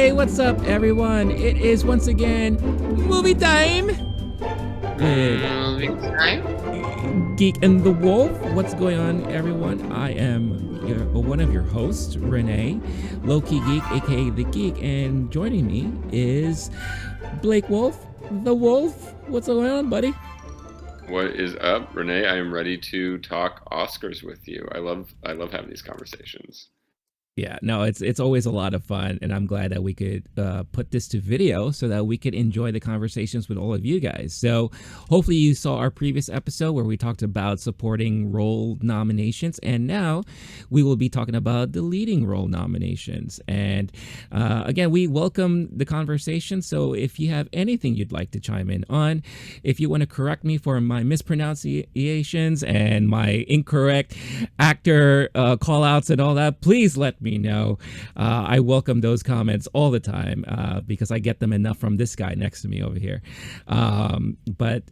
Hey, what's up, everyone? It is once again movie time with Geek and the Wolf. What's going on, everyone? I am one of your hosts, Rene, LOWKEY GEEK, aka The Geek, and joining me is Blake Wolf, the Wolf. What's going on, buddy? What is up, Rene? I am ready to talk Oscars with you. I love having these conversations. Yeah, no, it's always a lot of fun, and I'm glad that we could put this to video so that we could enjoy the conversations with all of you guys. So hopefully you saw our previous episode where we talked about supporting role nominations, and now we will be talking about the leading role nominations. And again, we welcome the conversation, so if you have anything you'd like to chime in on, if you want to correct me for my mispronunciations and my incorrect actor call-outs and all that, please let me know. I welcome those comments all the time because I get them enough from this guy next to me over here. But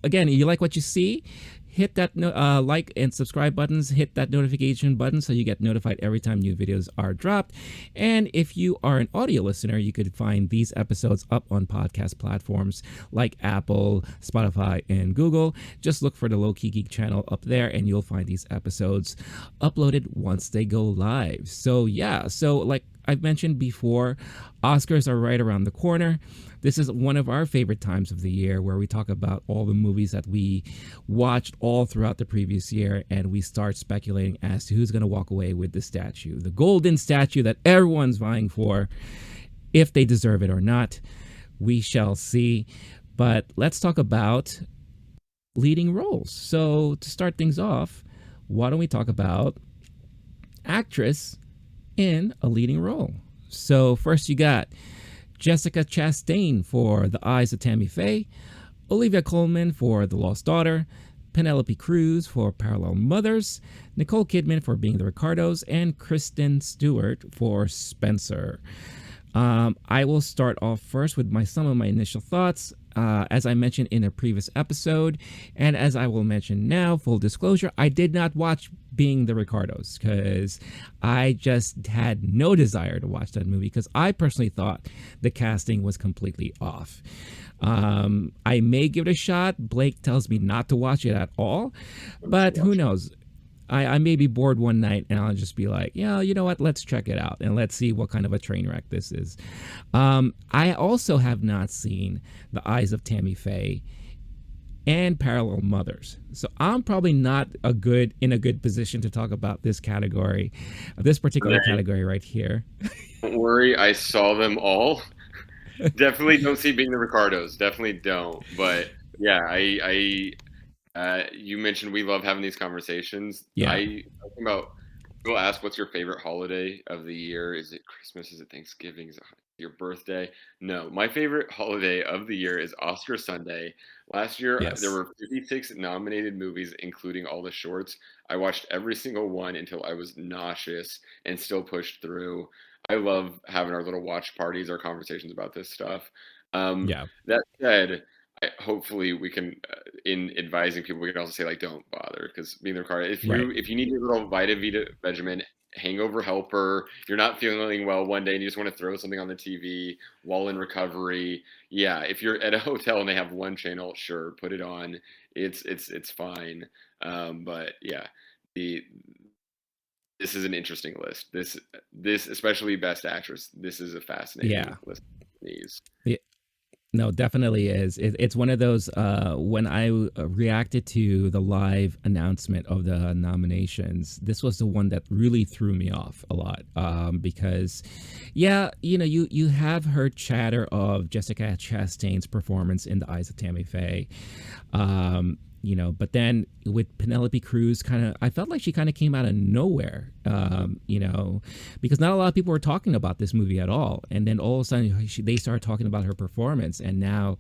again, you like what you see, hit that like and subscribe buttons, hit that notification button so you get notified every time new videos are dropped. And if you are an audio listener, you could find these episodes up on podcast platforms like Apple, Spotify, and Google. Just look for the LOWKEY GEEK channel up there and you'll find these episodes uploaded once they go live. So yeah, so like I've mentioned before, Oscars are right around the corner. This is one of our favorite times of the year where we talk about all the movies that we watched all throughout the previous year, and we start speculating as to who's going to walk away with the statue, the golden statue that everyone's vying for. If they deserve it or not, we shall see. But let's talk about leading roles. So to start things off, why don't we talk about actress in a leading role? So first you got Jessica Chastain for The Eyes of Tammy Faye, Olivia Colman for The Lost Daughter, Penelope Cruz for Parallel Mothers, Nicole Kidman for Being the Ricardos, and Kristen Stewart for Spencer. I will start off first with some of my initial thoughts. As I mentioned in a previous episode, and as I will mention now, full disclosure, I did not watch Being the Ricardos because I just had no desire to watch that movie because I personally thought the casting was completely off. I may give it a shot. Blake tells me not to watch it at all, but who knows? I may be bored one night and I'll just be like, yeah, you know what? Let's check it out and let's see what kind of a train wreck this is. I also have not seen The Eyes of Tammy Faye and Parallel Mothers. So I'm probably not in a good position to talk about this category, this particular category right here. Don't worry, I saw them all. Definitely don't see Being the Ricardos. Definitely don't. But yeah, you mentioned we love having these conversations. Yeah. People ask, what's your favorite holiday of the year? Is it Christmas? Is it Thanksgiving? Is it your birthday? No, my favorite holiday of the year is Oscar Sunday. Last year, Yes. There were 56 nominated movies, including all the shorts. I watched every single one until I was nauseous and still pushed through. I love having our little watch parties, our conversations about this stuff. That said, hopefully we can, in advising people, we can also say, like, don't bother, because Being the Ricardo, if you need your little Vita Vita regimen, hangover helper, you're not feeling well one day and you just want to throw something on the TV while in recovery, yeah, if you're at a hotel and they have one channel, sure, put it on. It's fine. But yeah, this is an interesting list. This especially Best Actress. This is a fascinating list of these. Yeah. No, definitely is. It's one of those, when I reacted to the live announcement of the nominations, this was the one that really threw me off a lot, because, yeah, you have heard chatter of Jessica Chastain's performance in The Eyes of Tammy Faye. But then with Penelope Cruz, I felt like she kind of came out of nowhere, because not a lot of people were talking about this movie at all. And then all of a sudden they started talking about her performance, and now,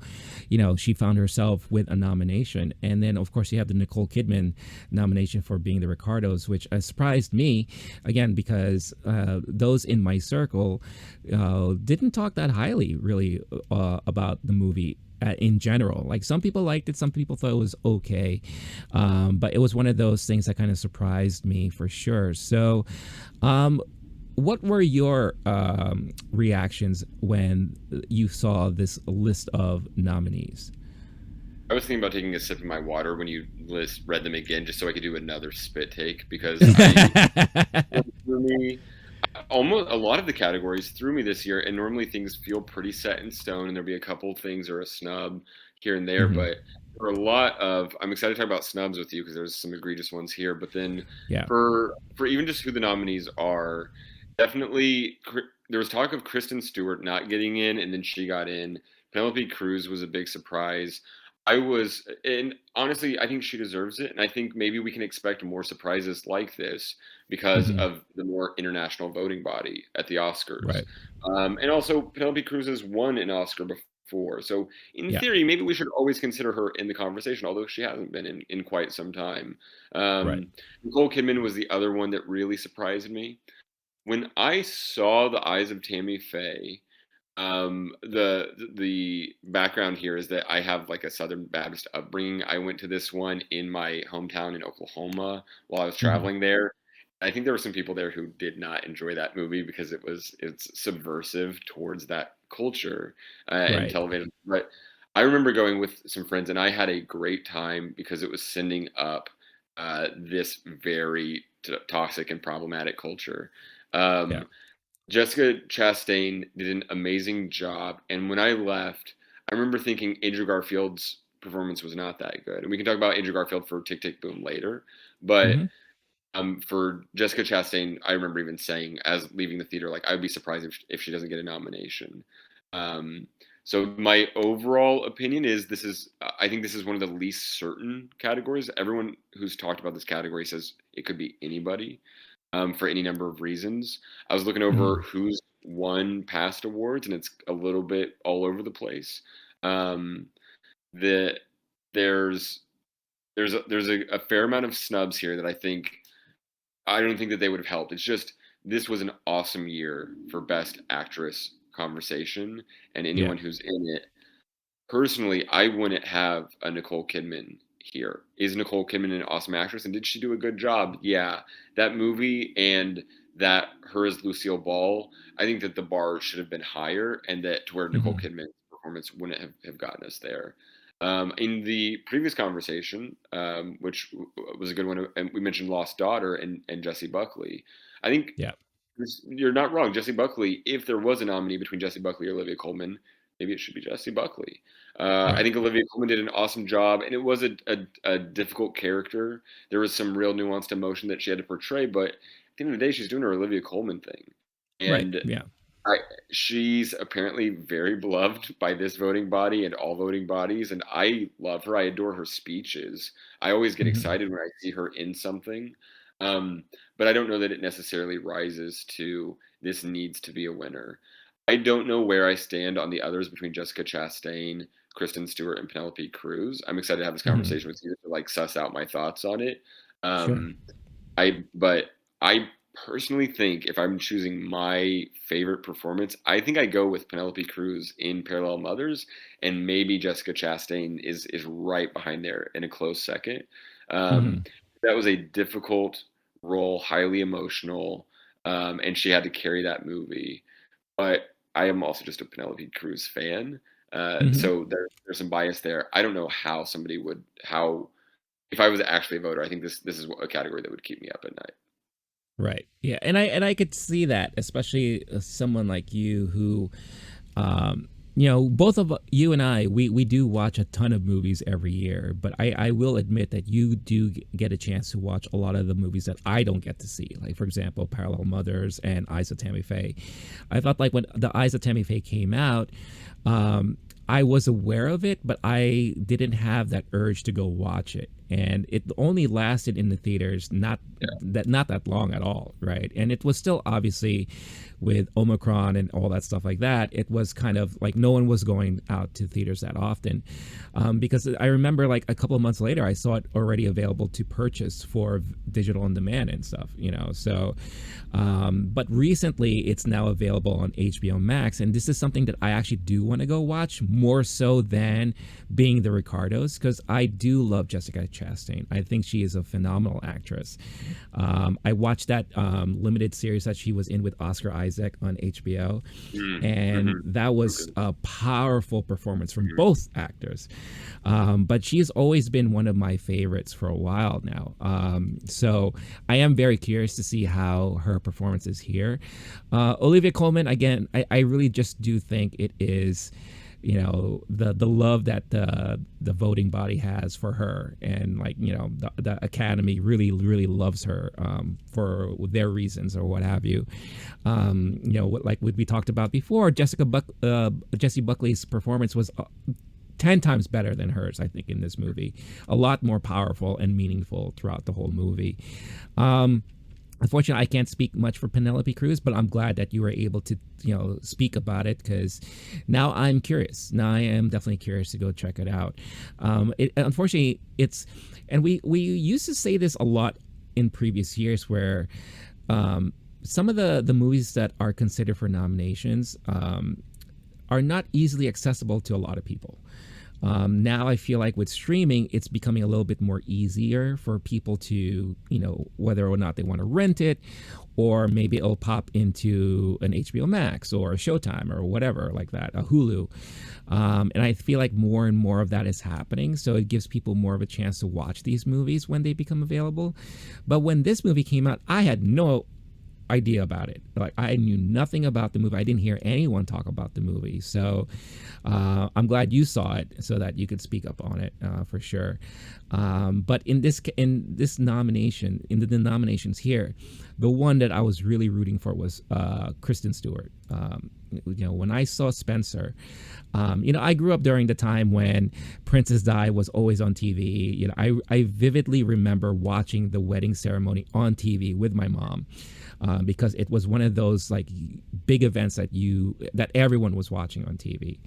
she found herself with a nomination. And then of course you have the Nicole Kidman nomination for Being the Ricardos, which surprised me again, because those in my circle didn't talk that highly really about the movie. In general, like, some people liked it, some people thought it was okay, but it was one of those things that kind of surprised me for sure. So what were your reactions when you saw this list of nominees? I was thinking about taking a sip of my water when you read them again, just so I could do another spit take because for me, almost a lot of the categories threw me this year, and normally things feel pretty set in stone, and there'll be a couple things or a snub here and there, Hmm. but there are a lot of. I'm excited to talk about snubs with you because there's some egregious ones here, but then Yeah. for even just who the nominees are, definitely there was talk of Kristen Stewart not getting in, and then she got in. Penelope Cruz was a big surprise. And honestly, I think she deserves it, and I think maybe we can expect more surprises like this because Hmm. of the more international voting body at the Oscars. Right. And also, Penelope Cruz has won an Oscar before. So, in Yeah. theory, maybe we should always consider her in the conversation, although she hasn't been in quite some time. Right. Nicole Kidman was the other one that really surprised me. When I saw The Eyes of Tammy Faye, the background here is that I have like a Southern Baptist upbringing. I went to this one in my hometown in Oklahoma while I was Hmm. traveling there. I think there were some people there who did not enjoy that movie because it's subversive towards that culture and Right. television. But I remember going with some friends, and I had a great time because it was sending up this very toxic and problematic culture. Yeah. Um, Jessica Chastain did an amazing job, and when I left, I remember thinking Andrew Garfield's performance was not that good. And we can talk about Andrew Garfield for Tick Tick Boom later, but Hmm. for Jessica Chastain, I remember even saying as leaving the theater, like I would be surprised if she doesn't get a nomination. Um, so my overall opinion is I think this is one of the least certain categories. Everyone who's talked about this category says it could be anybody for any number of reasons. I was looking over Hmm. who's won past awards, and it's a little bit all over the place. Um, the there's a fair amount of snubs here that I don't think that they would have helped. It's just this was an awesome year for Best Actress conversation, and Yeah. anyone who's in it. Personally, I wouldn't have a Nicole Kidman here. Is Nicole Kidman an awesome actress, and did she do a good job? Yeah, that movie and that her as Lucille Ball, I think that the bar should have been higher, and that to where Nicole Hmm. Kidman's performance wouldn't have gotten us there. In the previous conversation, which was a good one, and we mentioned Lost Daughter and Jessie Buckley. I think Yeah. you're not wrong. Jessie Buckley, if there was a nominee between Jessie Buckley or Olivia Colman, maybe it should be Jessie Buckley. I Right. think Olivia Colman did an awesome job, and it was a difficult character. There was some real nuanced emotion that she had to portray, but at the end of the day, she's doing her Olivia Colman thing. Right. And Yeah. I, she's apparently very beloved by this voting body and all voting bodies, and I love her. I adore her speeches. I always get Hmm. excited when I see her in something, um, but I don't know that it necessarily rises to this needs to be a winner. I don't know where I stand on the others between Jessica Chastain, Kristen Stewart, and Penelope Cruz. I'm excited to have this Hmm. conversation with you to like suss out my thoughts on it. Sure. Um, but I personally think if I'm choosing my favorite performance, I think I go with Penelope Cruz in Parallel Mothers, and maybe Jessica Chastain is right behind there in a close second. Um, Hmm. that was a difficult role, highly emotional, and she had to carry that movie. But I am also just a Penelope Cruz fan, Hmm. so there's some bias there. I don't know how if I was actually a voter, I think this is a category that would keep me up at night. Right. Yeah. And I could see that, especially someone like you who, both of you and I, we do watch a ton of movies every year, but I will admit that you do get a chance to watch a lot of the movies that I don't get to see. Like, for example, Parallel Mothers and Eyes of Tammy Faye. I felt like when the Eyes of Tammy Faye came out, um, I was aware of it, but I didn't have that urge to go watch it. And it only lasted in the theaters not that long at all, right? And it was still obviously with Omicron and all that stuff like that. It was kind of like no one was going out to theaters that often, because I remember like a couple of months later, I saw it already available to purchase for digital on demand and stuff, So, but recently, it's now available on HBO Max, and this is something that I actually do want to go watch more so than being the Ricardos, because I do love Jessica Chastain. I think she is a phenomenal actress. I watched that limited series that she was in with Oscar Isaac on HBO, and that was Okay. a powerful performance from both actors. But she's always been one of my favorites for a while now. So I am very curious to see how her performance is here. Olivia Colman, again, I really just do think it is, you know, the love that the voting body has for her, and like, you know, the Academy really loves her for their reasons or what have you. You know, like what we talked about before, Jessie Buckley's performance was 10 times better than hers, I think, in this movie. A lot more powerful and meaningful throughout the whole movie. Unfortunately, I can't speak much for Penelope Cruz, but I'm glad that you were able to, you know, speak about it, because now I'm curious. Now I am definitely curious to go check it out. Unfortunately, and we used to say this a lot in previous years, where some of the movies that are considered for nominations are not easily accessible to a lot of people. Now I feel like with streaming, it's becoming a little bit more easier for people to, you know, whether or not they want to rent it, or maybe it'll pop into an HBO Max or a Showtime or whatever like that, a Hulu. And I feel like more and more of that is happening. So it gives people more of a chance to watch these movies when they become available. But when this movie came out, I had no idea about it. Like, I knew nothing about the movie. I didn't hear anyone talk about the movie. So I'm glad you saw it so that you could speak up on it for sure. But in this nomination, in the nominations here, the one that I was really rooting for was Kristen Stewart. You know, when I saw Spencer, you know, I grew up during the time when Princess Di was always on TV. You know, I vividly remember watching the wedding ceremony on TV with my mom. Because it was one of those like big events that everyone was watching on TV.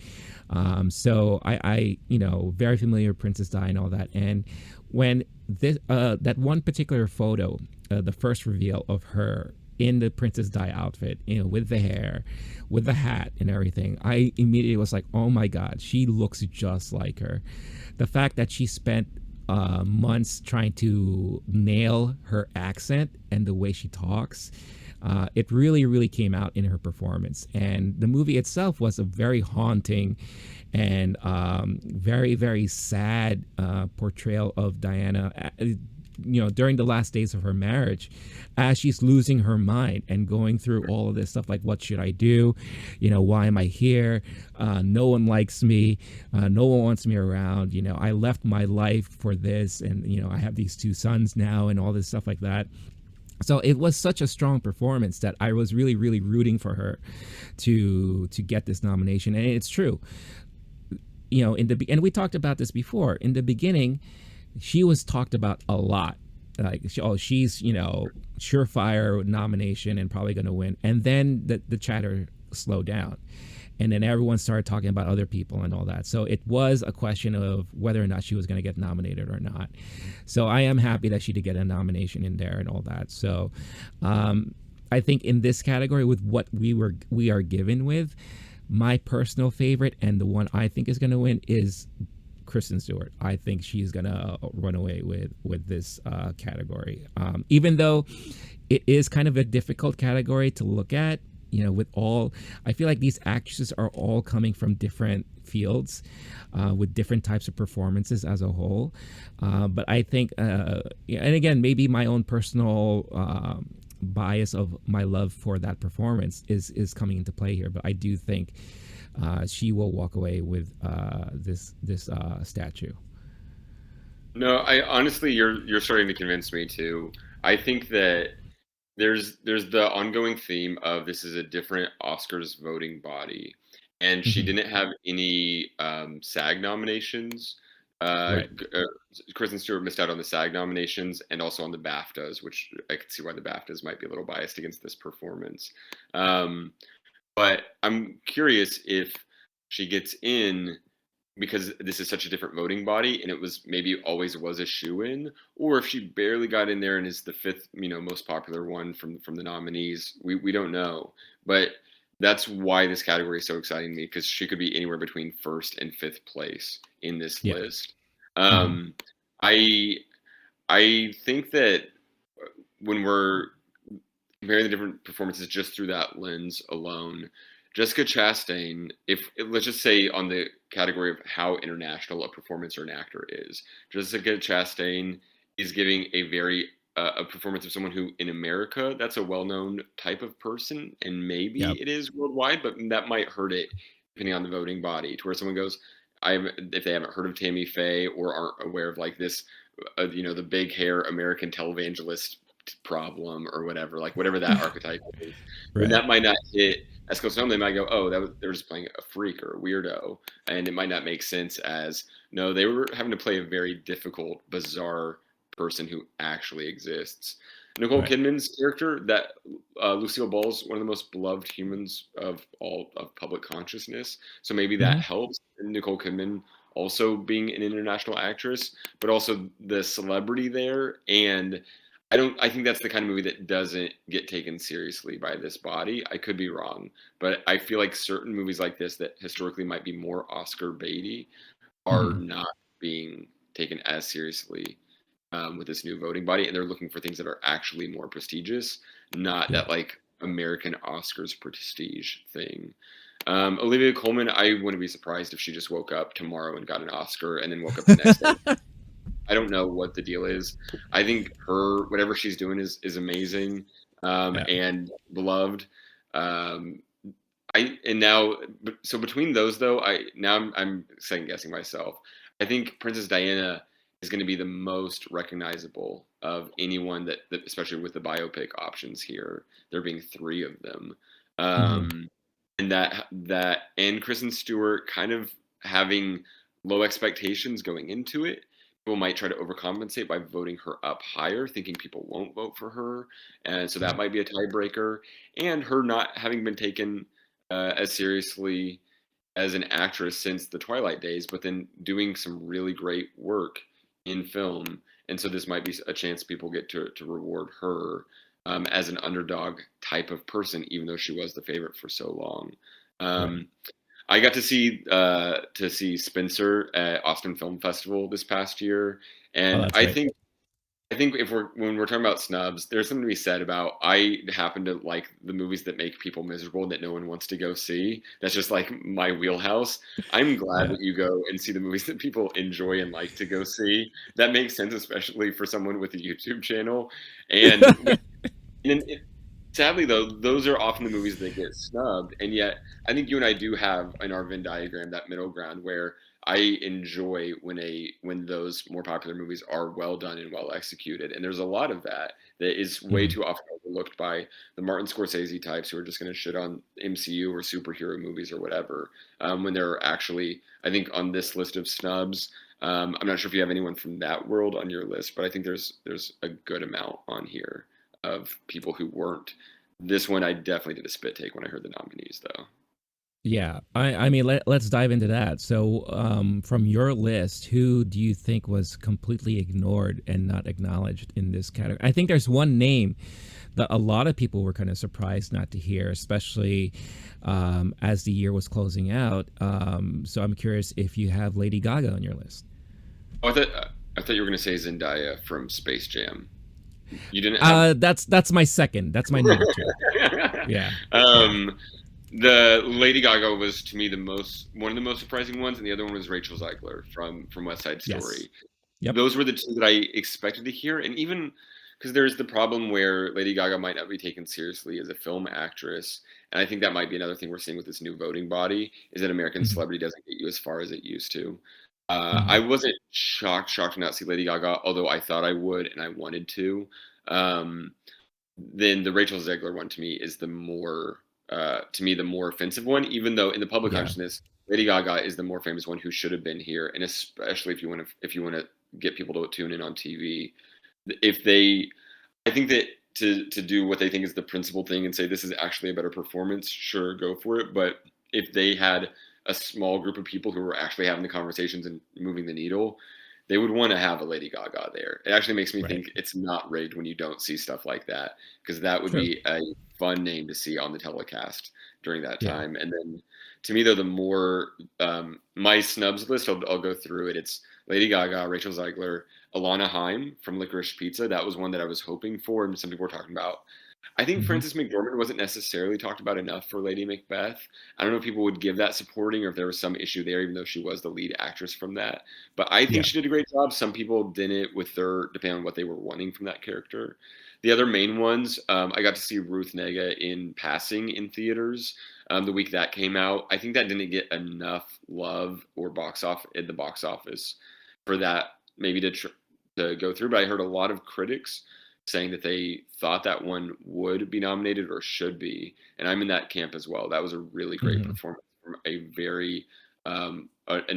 So I you know, very familiar with Princess Di and all that. And when this that one particular photo, the first reveal of her in the Princess Di outfit, you know, with the hair, with the hat and everything, I immediately was like, oh my God, she looks just like her. The fact that she spent months trying to nail her accent and the way she talks, it really came out in her performance. And the movie itself was a very haunting and very sad portrayal of Diana, you know, during the last days of her marriage, as she's losing her mind and going through all of this stuff, like, what should I do? You know, why am I here? No one likes me. No one wants me around. You know, I left my life for this, and, you know, I have these two sons now and all this stuff like that. So it was such a strong performance that I was really rooting for her to get this nomination. And it's true. You know, and we talked about this before. In the beginning, she was talked about a lot. Like, she's, you know, surefire nomination and probably going to win. And then the chatter slowed down. And then everyone started talking about other people and all that. So it was a question of whether or not she was going to get nominated or not. So I am happy that she did get a nomination in there and all that. So I think in this category, with what we are given with, my personal favorite and the one I think is going to win is Kristen Stewart. I think she's gonna run away with this category, even though it is kind of a difficult category to look at. You know, I feel like these actresses are all coming from different fields, with different types of performances as a whole. But I think, and again, maybe my own personal bias of my love for that performance is coming into play here. But I do think she will walk away with this statue. No, I honestly, you're starting to convince me too. I think that there's the ongoing theme of this is a different Oscars voting body, and she Mhm. didn't have any SAG nominations. Right. Kristen Stewart missed out on the SAG nominations and also on the BAFTAs, which I could see why the BAFTAs might be a little biased against this performance. Um, but I'm curious if she gets in because this is such a different voting body and it was maybe always was a shoe-in, or if she barely got in there and is the fifth, you know, most popular one from the nominees. We don't know. But that's why this category is so exciting to me, because she could be anywhere between first and fifth place in this Yeah. list. Hmm. Um, I I think that when we're comparing the different performances just through that lens alone, Jessica Chastain, if let's just say on the category of how international a performance or an actor is, Jessica Chastain is giving a very a performance of someone who in America that's a well-known type of person, and maybe Yep. it is worldwide, but that might hurt it depending on the voting body. To where someone goes, if they haven't heard of Tammy Faye or aren't aware of like this, the big hair American televangelist problem or whatever, like whatever that archetype is, then Right. that might not hit as close to home. They might go, oh, they're just playing a freak or a weirdo, and it might not make sense as no, they were having to play a very difficult, bizarre person who actually exists. Nicole Right. Kidman's character, that Lucille Ball's one of the most beloved humans of all of public consciousness, so maybe that Hmm. helps. Nicole Kidman also being an international actress, but also the celebrity there. And I think that's the kind of movie that doesn't get taken seriously by this body. I could be wrong, but I feel like certain movies like this that historically might be more Oscar baity are Hmm. not being taken as seriously with this new voting body, and they're looking for things that are actually more prestigious, not Yeah. that like American Oscars prestige thing. Olivia Colman, I wouldn't be surprised if she just woke up tomorrow and got an Oscar, and then woke up the next day. I don't know what the deal is. I think her whatever she's doing is amazing, Yeah. and beloved. Um, I and now so between those though, I'm second guessing myself. I think Princess Diana is going to be the most recognizable of anyone that especially with the biopic options here. There being three of them. Hmm. Um, and that and Kristen Stewart kind of having low expectations going into it. People might try to overcompensate by voting her up higher, thinking people won't vote for her, and so that Right. might be a tiebreaker. And her not having been taken as seriously as an actress since the Twilight days, but then doing some really great work in film. And so this might be a chance people get to reward her as an underdog type of person, even though she was the favorite for so long. Right. Um, I got to see Spencer at Austin Film Festival this past year, Oh, and that's right. I think if when we're talking about snubs, there's something to be said about I happen to like the movies that make people miserable that no one wants to go see. That's just like my wheelhouse. I'm glad Yeah. that you go and see the movies that people enjoy and like to go see. That makes sense, especially for someone with a YouTube channel. And and sadly, though, those are often the movies that get snubbed. And yet, I think you and I do have in our Venn diagram that middle ground where I enjoy when those more popular movies are well done and well executed. And there's a lot of that that is way Hmm. too often overlooked by the Martin Scorsese types who are just going to shit on MCU or superhero movies or whatever. When they're actually, I think, on this list of snubs. I'm not sure if you have anyone from that world on your list, but I think there's a good amount on here of people who weren't. This one, I definitely did a spit take when I heard the nominees, though. Yeah. I mean, let's dive into that. So, from your list, who do you think was completely ignored and not acknowledged in this category? I think there's one name that a lot of people were kind of surprised not to hear, especially as the year was closing out. So I'm curious if you have Lady Gaga on your list. Oh, I thought you were going to say Zendaya from Space Jam. You didn't have. That's my second. That's my number two. Yeah. Yeah. um, the Lady Gaga was to me the most one of the most surprising ones, and the other one was Rachel Zegler from West Side Yes. Story. Yep. Those were the two that I expected to hear, and even because there's the problem where Lady Gaga might not be taken seriously as a film actress, and I think that might be another thing we're seeing with this new voting body is that American Hmm. Celebrity doesn't get you as far as it used to. I Hmm. wasn't shocked to not see Lady Gaga, although I thought I would and I wanted to. Um, then the Rachel Zegler one to me is the more offensive one, even though in the public Yeah. consciousness, Lady Gaga is the more famous one who should have been here, and especially if you want to get people to tune in on TV, if they, I think that to do what they think is the principal thing and say this is actually a better performance, sure, go for it. But if they had a small group of people who were actually having the conversations and moving the needle, they would want to have a Lady Gaga there. It actually makes me Right. think it's not rigged when you don't see stuff like that, because that would True. be a fun name to see on the telecast during that Yeah. time. And then to me, though, the more my snubs list, I'll go through it. It's Lady Gaga, Rachel Zegler, Alana Haim from Licorice Pizza. That was one that I was hoping for, and some people were talking about. I think Hmm. Frances McDormand wasn't necessarily talked about enough for Lady Macbeth. I don't know if people would give that supporting or if there was some issue there, even though she was the lead actress from that. But I think Yeah. she did a great job. Some people didn't with their, depending on what they were wanting from that character. The other main ones, I got to see Ruth Negga in passing in theaters the week that came out. I think that didn't get enough love or box off at the box office for that maybe to go through. But I heard a lot of critics saying that they thought that one would be nominated or should be, and I'm in that camp as well. That was a really great Hmm. performance from a very an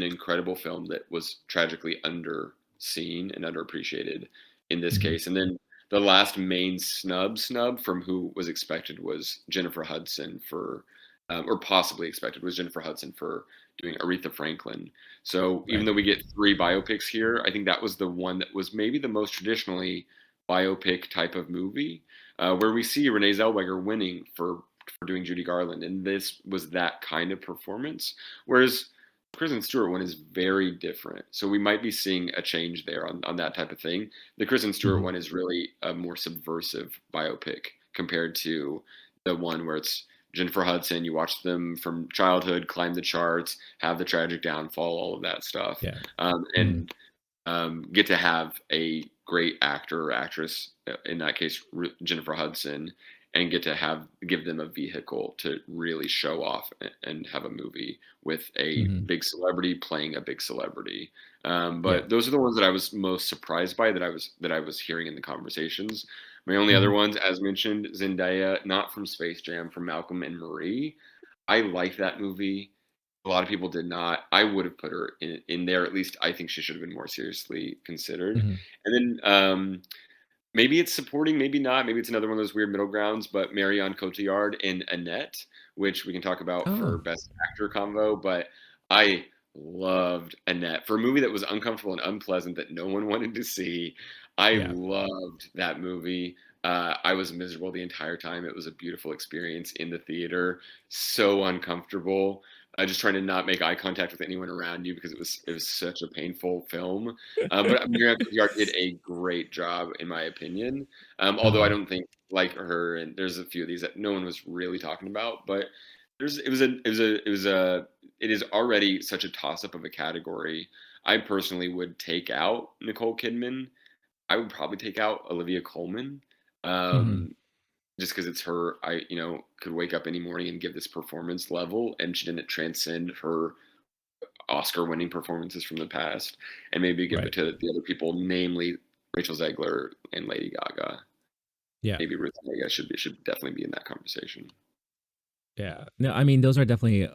incredible film that was tragically underseen and underappreciated in this Hmm. case. And then the last main snub from who was expected was Jennifer Hudson for, or possibly expected was Jennifer Hudson for doing Aretha Franklin. So even Right. though we get three biopics here, I think that was the one that was maybe the most traditionally biopic type of movie, where we see Renee Zellweger winning for doing Judy Garland, and this was that kind of performance. Whereas Kristen Stewart one is very different, so we might be seeing a change there on that type of thing. The Kristen Stewart Hmm. one is really a more subversive biopic compared to the one where it's Jennifer Hudson. You watch them from childhood, climb the charts, have the tragic downfall, all of that stuff, Yeah. Hmm. and get to have a great actor or actress, in that case Jennifer Hudson, and get to give them a vehicle to really show off and have a movie with a Hmm. big celebrity playing a big celebrity. Yeah. But those are the ones that I was most surprised by that I was hearing in the conversations. My only other Hmm. ones, as mentioned, Zendaya, not from Space Jam, from Malcolm and Marie. I like that movie. A lot of people did not. I would have put her in there. At least I think she should have been more seriously considered. Hmm. And then maybe it's supporting, maybe not. Maybe it's another one of those weird middle grounds. But Marion Cotillard in Annette, which we can talk about for Oh, Best Actor convo. But I loved Annette for a movie that was uncomfortable and unpleasant that no one wanted to see. I yeah. loved that movie. I was miserable the entire time. It was a beautiful experience in the theater. So uncomfortable, just trying to not make eye contact with anyone around you because it was such a painful film. But Miriam Cotillard did a great job, in my opinion. Although I Uh-huh. don't think like her, and there's a few of these that no one was really talking about. But it is already such a toss up of a category. I personally would take out Nicole Kidman. I would probably take out Olivia Colman. Hmm. Um, just because it's her, I could wake up any morning and give this performance level, and she didn't transcend her Oscar-winning performances from the past, and maybe give it Right. to the other people, namely Rachel Zegler and Lady Gaga. Yeah. Maybe Ruth Negga should definitely be in that conversation. Yeah. No, I mean those are definitely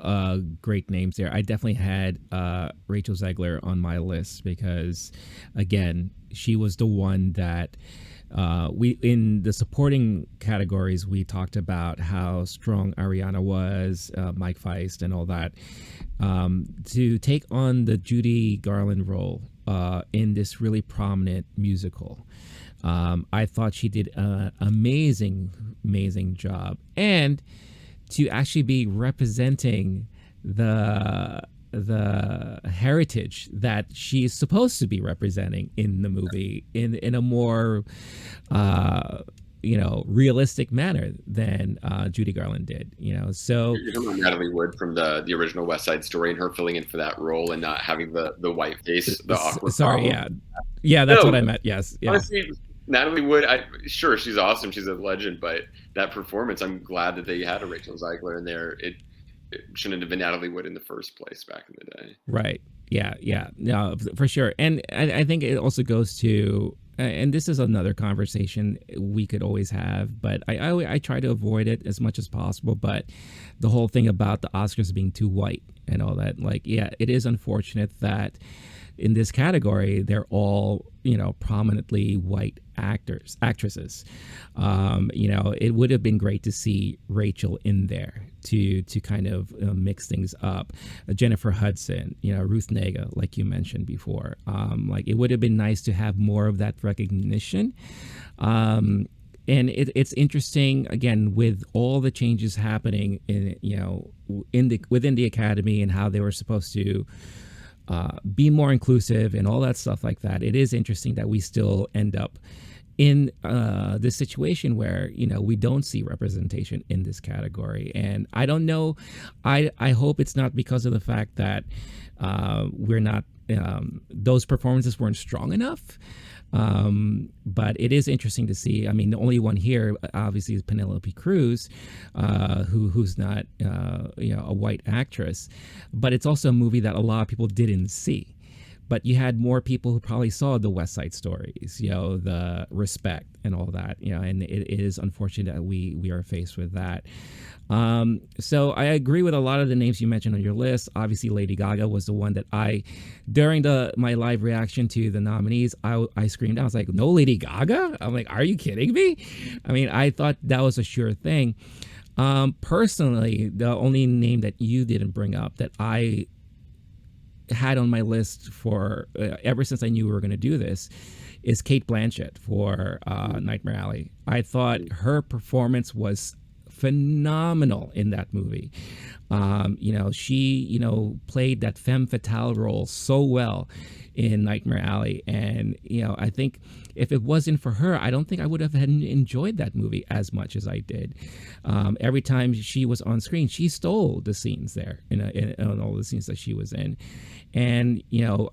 great names there. I definitely had Rachel Zegler on my list because again, she was the one that we in the supporting categories we talked about how strong Ariana was, Mike Feist and all that. To take on the Judy Garland role in this really prominent musical. I thought she did an amazing job. And to actually be representing the heritage that she is supposed to be representing in the movie in a more realistic manner than Judy Garland did. So You're talking about Natalie Wood from the original West Side Story, and her filling in for that role and not having the white face, the awkward sorry, problem. yeah, that's what No, I meant. Yes, yeah. honestly, Natalie Wood, sure, she's awesome. She's a legend, but that performance, I'm glad that they had a Rachel Zegler in there. It shouldn't have been Natalie Wood in the first place back in the day. Right. Yeah. Yeah. No, for sure. And I think it also goes to, and this is another conversation we could always have, but I try to avoid it as much as possible. But the whole thing about the Oscars being too white and all that, like, yeah, it is unfortunate that in this category they're all prominently white actresses. It would have been great to see Rachel in there to kind of mix things up. Jennifer Hudson, Ruth Negga, like you mentioned before. Like it would have been nice to have more of that recognition. And it's interesting again with all the changes happening in within the academy and how they were supposed to be more inclusive and all that stuff like that, it is interesting that we still end up in this situation where, you know, we don't see representation in this category. And I don't know, I hope it's not because of the fact that we're not, those performances weren't strong enough. But it is interesting to see. I mean, the only one here obviously is Penelope Cruz, who's not you know, a white actress, but it's also a movie that a lot of people didn't see. But you had more people who probably saw the West Side Stories, you know, the Respect and all that, you know, and it is unfortunate that we are faced with that. So I agree with a lot of the names you mentioned on your list. Obviously, Lady Gaga was the one that during my live reaction to the nominees, I screamed out. I was like, no Lady Gaga? I'm like, are you kidding me? I mean, I thought that was a sure thing. Personally, the only name that you didn't bring up that I had on my list for ever since I knew we were going to do this is Cate Blanchett for Nightmare Alley. I thought her performance was phenomenal in that movie. You know, she, you know, played that femme fatale role so well in Nightmare Alley. And, you know, I think if it wasn't for her, I don't think I would have enjoyed that movie as much as I did. Every time she was on screen, she stole the scenes there in all the scenes that she was in. And, you know,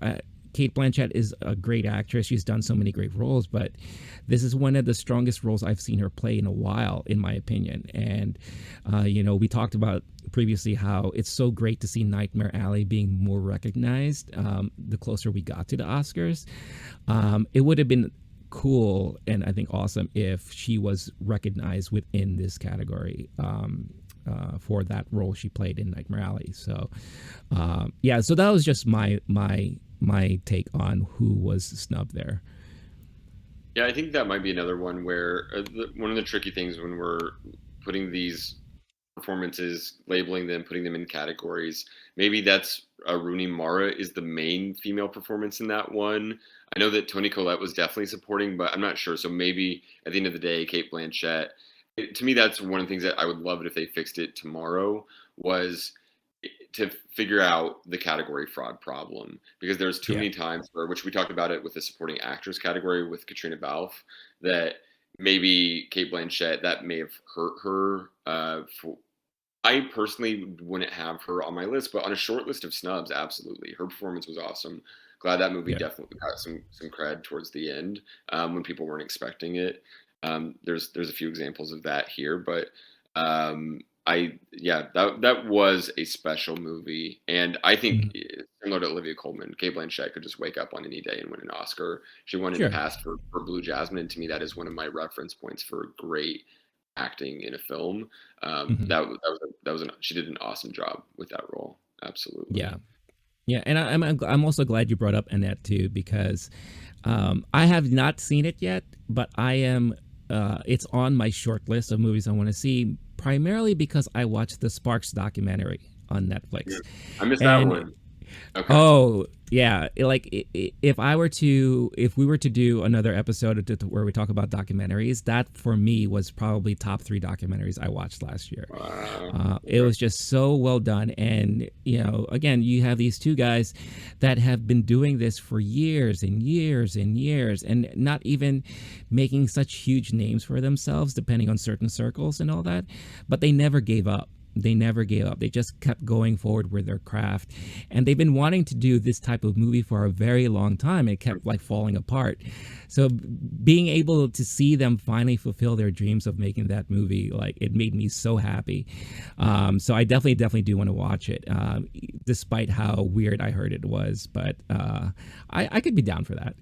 Cate Blanchett is a great actress. She's done so many great roles, but this is one of the strongest roles I've seen her play in a while, in my opinion. And, you know, we talked about previously how it's so great to see Nightmare Alley being more recognized the closer we got to the Oscars. It would have been cool and I think awesome if she was recognized within this category for that role she played in Nightmare Alley. So, yeah, so that was just my take on who was snubbed there. Yeah, I think that might be another one where one of the tricky things when we're putting these performances, labeling them, putting them in categories, maybe that's Rooney Mara is the main female performance in that one. I know that Toni Collette was definitely supporting, but I'm not sure. So maybe at the end of the day, Cate Blanchett. To me, that's one of the things that I would love it if they fixed it tomorrow was to figure out the category fraud problem, because there's too many times where, which we talked about it with the supporting actress category with Katrina Balfe, that maybe Cate Blanchett, that may have hurt her. I personally wouldn't have her on my list, but on a short list of snubs, absolutely. Her performance was awesome. Glad that movie definitely got some cred towards the end when people weren't expecting it. There's a few examples of that here, but that was a special movie, and I think similar to Olivia Colman, Cate Blanchett could just wake up on any day and win an Oscar. She won in the past for Blue Jasmine, and to me that is one of my reference points for great acting in a film. She did an awesome job with that role. Absolutely. Yeah, and I'm also glad you brought up Annette too, because I have not seen it yet, but I am. It's on my short list of movies I want to see, primarily because I watched the Sparks documentary on Netflix. Yeah, I missed that one. Okay. Oh yeah, like if we were to do another episode where we talk about documentaries, that for me was probably top 3 documentaries I watched last year. Wow. It was just so well done, and you know, again, you have these two guys that have been doing this for years and years and years, and not even making such huge names for themselves, depending on certain circles and all that, but they never gave up. They never gave up. They just kept going forward with their craft. And they've been wanting to do this type of movie for a very long time. It kept like falling apart. So being able to see them finally fulfill their dreams of making that movie, like, it made me so happy. So I definitely do want to watch it, despite how weird I heard it was. But I could be down for that.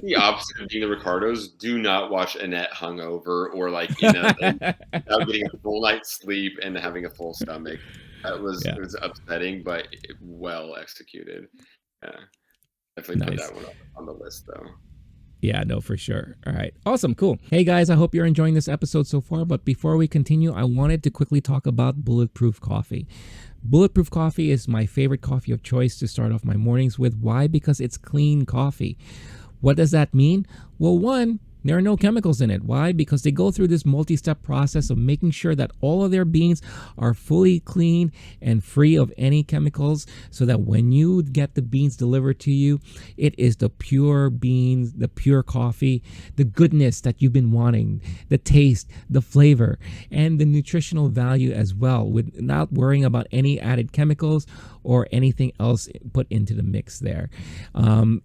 The opposite of being the Ricardos. Do not watch Annette hungover or like without getting a full night's sleep and having a full stomach. It was upsetting, but well executed. Yeah, definitely put that one on the list though. Yeah, no, for sure. All right. Awesome. Cool. Hey, guys, I hope you're enjoying this episode so far. But before we continue, I wanted to quickly talk about Bulletproof Coffee. Bulletproof Coffee is my favorite coffee of choice to start off my mornings with. Why? Because it's clean coffee. What does that mean? Well, one, there are no chemicals in it. Why? Because they go through this multi-step process of making sure that all of their beans are fully clean and free of any chemicals, so that when you get the beans delivered to you, it is the pure beans, the pure coffee, the goodness that you've been wanting, the taste, the flavor, and the nutritional value as well, without worrying about any added chemicals or anything else put into the mix there.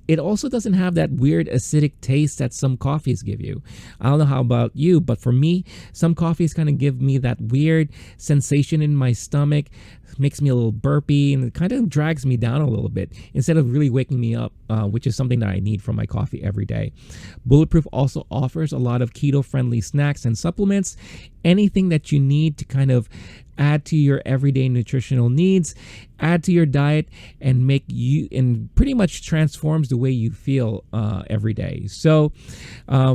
It also doesn't have that weird acidic taste that some coffees give you. I don't know how about you, but for me, some coffees kind of give me that weird sensation in my stomach, makes me a little burpy, and it kind of drags me down a little bit instead of really waking me up, which is something that I need from my coffee every day. Bulletproof also offers a lot of keto-friendly snacks and supplements, anything that you need to kind of add to your everyday nutritional needs, add to your diet, and make you, and pretty much transforms the way you feel every day. So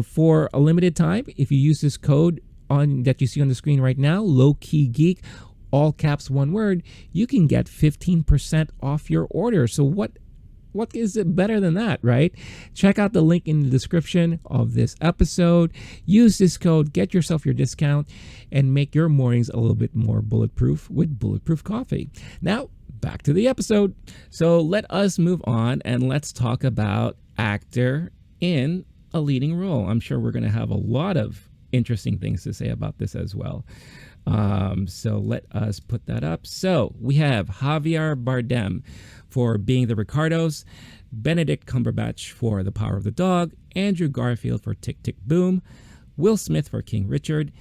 for a limited time, if you use this code on that you see on the screen right now, LOWKEY GEEK, all caps, one word, you can get 15% off your order. So what is it better than that, right? Check out the link in the description of this episode. Use this code, get yourself your discount, and make your mornings a little bit more bulletproof with Bulletproof Coffee. Now, back to the episode. So let us move on and let's talk about actor in a leading role. I'm sure we're going to have a lot of interesting things to say about this as well. So let us put that up. So we have Javier Bardem for Being the Ricardos, Benedict Cumberbatch for The Power of the Dog, Andrew Garfield for Tick, Tick, Boom, Will Smith for King Richard,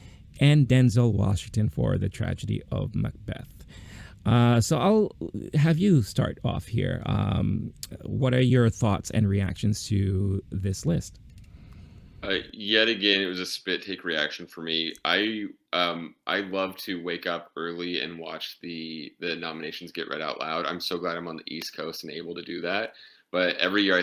and Denzel Washington for The Tragedy of Macbeth. So I'll have you start off here. What are your thoughts and reactions to this list? Yet again, it was a spit take reaction for me. I love to wake up early and watch the nominations get read out loud. I'm so glad I'm on the East Coast and able to do that. But every year I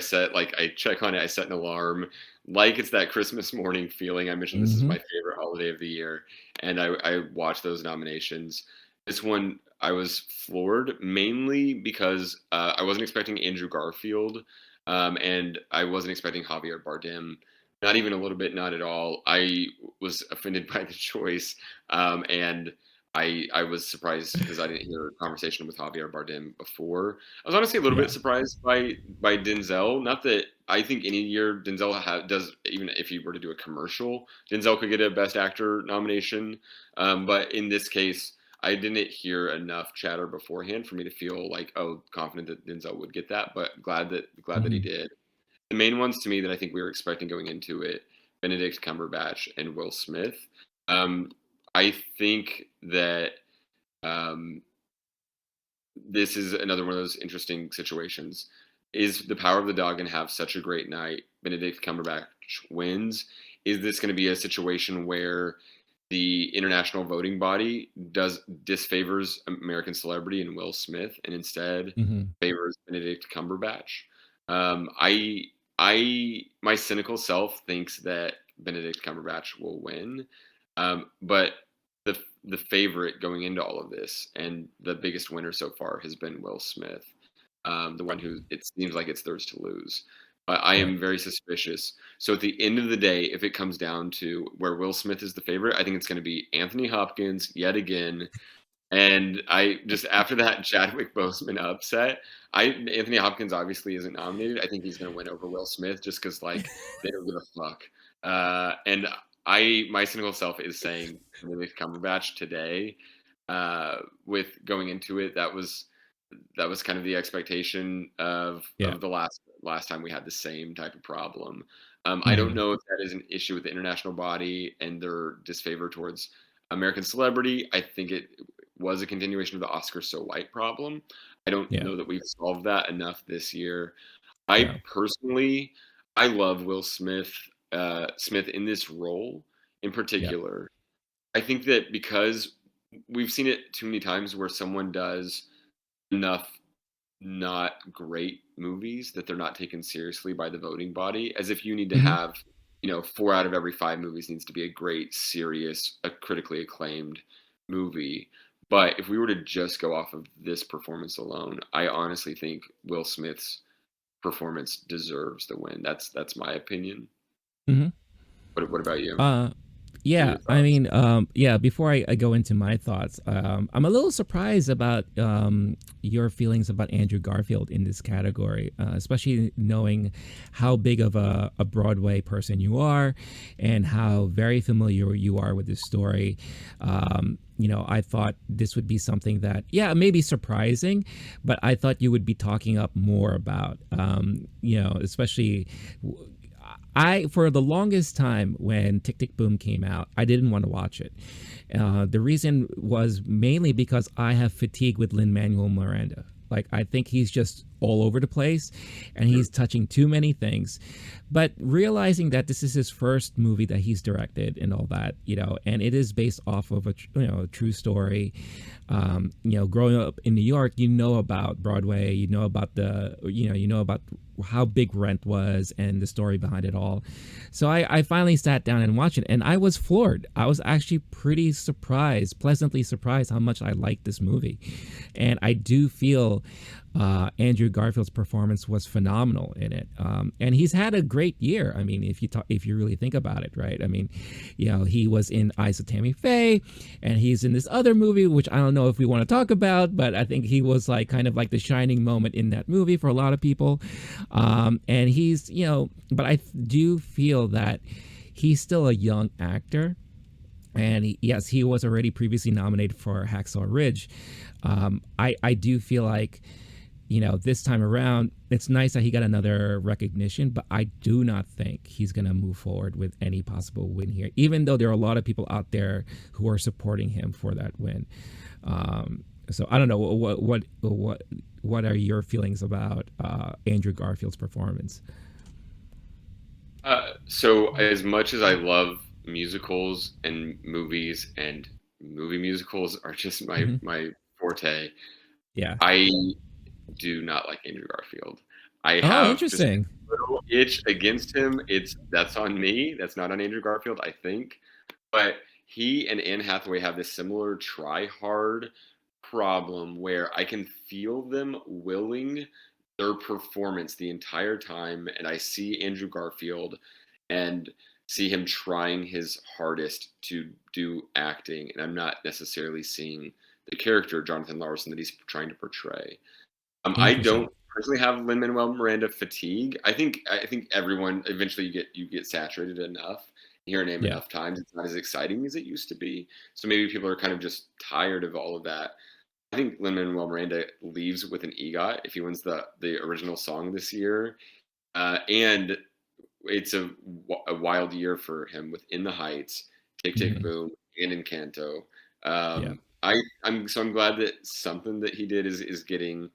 check on it, I set an alarm, like it's that Christmas morning feeling. I mentioned this is my favorite holiday of the year, and I watch those nominations. This one I was floored, mainly because I wasn't expecting Andrew Garfield, and I wasn't expecting Javier Bardem. Not even a little bit, not at all. I was offended by the choice, and I was surprised because I didn't hear a conversation with Javier Bardem before. I was honestly a little bit surprised by Denzel. Not that I think any year Denzel does, even if he were to do a commercial, Denzel could get a Best Actor nomination. But in this case, I didn't hear enough chatter beforehand for me to feel like, oh, confident that Denzel would get that. But glad that he did. The main ones to me that I think we were expecting going into it, Benedict Cumberbatch and Will Smith. I think that this is another one of those interesting situations. Is The Power of the Dog going to have such a great night? Benedict Cumberbatch wins. Is this going to be a situation where the international voting body disfavors American Celebrity and Will Smith and instead favors Benedict Cumberbatch? My cynical self thinks that Benedict Cumberbatch will win, but the favorite going into all of this and the biggest winner so far has been Will Smith, the one who it seems like it's theirs to lose. I am very suspicious. So at the end of the day, if it comes down to where Will Smith is the favorite, I think it's going to be Anthony Hopkins yet again. And I just after that Chadwick Boseman upset, Anthony Hopkins obviously isn't nominated. I think he's going to win over Will Smith just because like they don't give a fuck. And my cynical self is saying Benedict Cumberbatch today. With going into it, that was kind of the expectation of the last time we had the same type of problem. I don't know if that is an issue with the international body and their disfavor towards American Celebrity. I think it was a continuation of the Oscar so white problem. I don't know that we've solved that enough this year. I personally, I love Will Smith in this role in particular. I think that because we've seen it too many times where someone does enough not great movies that they're not taken seriously by the voting body, as if you need to have, 4 out of every 5 movies needs to be a great, serious, a critically acclaimed movie. But if we were to just go off of this performance alone, I honestly think Will Smith's performance deserves the win. That's my opinion. What about you? Uh, What are yeah, your I thoughts? mean, yeah, before I go into my thoughts, I'm a little surprised about your feelings about Andrew Garfield in this category, especially knowing how big of a Broadway person you are and how very familiar you are with this story. I thought this would be something that, yeah, maybe surprising, but I thought you would be talking up more about, especially I for the longest time when Tick Tick Boom came out, I didn't want to watch it. The reason was mainly because I have fatigue with Lin Manuel Miranda. Like I think he's just all over the place, and he's touching too many things. But realizing that this is his first movie that he's directed and all that, and it is based off of a true story. Growing up in New York, you know about Broadway, you know about how big Rent was and the story behind it all. So I finally sat down and watched it, and I was floored. I was actually pretty surprised, pleasantly surprised how much I liked this movie. And I do feel Andrew Garfield's performance was phenomenal in it, and he's had a great year. I mean, if you really think about it, right? I mean, he was in Eyes of Tammy Faye, and he's in this other movie, which I don't know if we want to talk about, but I think he was like kind of like the shining moment in that movie for a lot of people. And he's, but I do feel that he's still a young actor. And yes, he was already previously nominated for Hacksaw Ridge. I do feel like, this time around, it's nice that he got another recognition, but I do not think he's going to move forward with any possible win here, even though there are a lot of people out there who are supporting him for that win. So I don't know what are your feelings about Andrew Garfield's performance? So as much as I love musicals and movies, and movie musicals are just my Hmm. my forte, Yeah. I do not like Andrew Garfield. I Oh, have just interesting. a little itch against him. That's on me. That's not on Andrew Garfield, I think. But he and Anne Hathaway have this similar try hard problem where I can feel them willing their performance the entire time, and I see Andrew Garfield and see him trying his hardest to do acting, and I'm not necessarily seeing the character Jonathan Larson that he's trying to portray. I Interesting. don't personally have Lin Manuel Miranda fatigue. I think everyone eventually you get saturated enough. You hear a name Yeah. enough times, it's not as exciting as it used to be. So maybe people are kind of just tired of all of that. I think Lin Manuel Miranda leaves with an EGOT if he wins the original song this year, and it's a wild year for him with In the Heights, Tick Tick Hmm. Boom, and Encanto. Yeah. I'm glad that something that he did is getting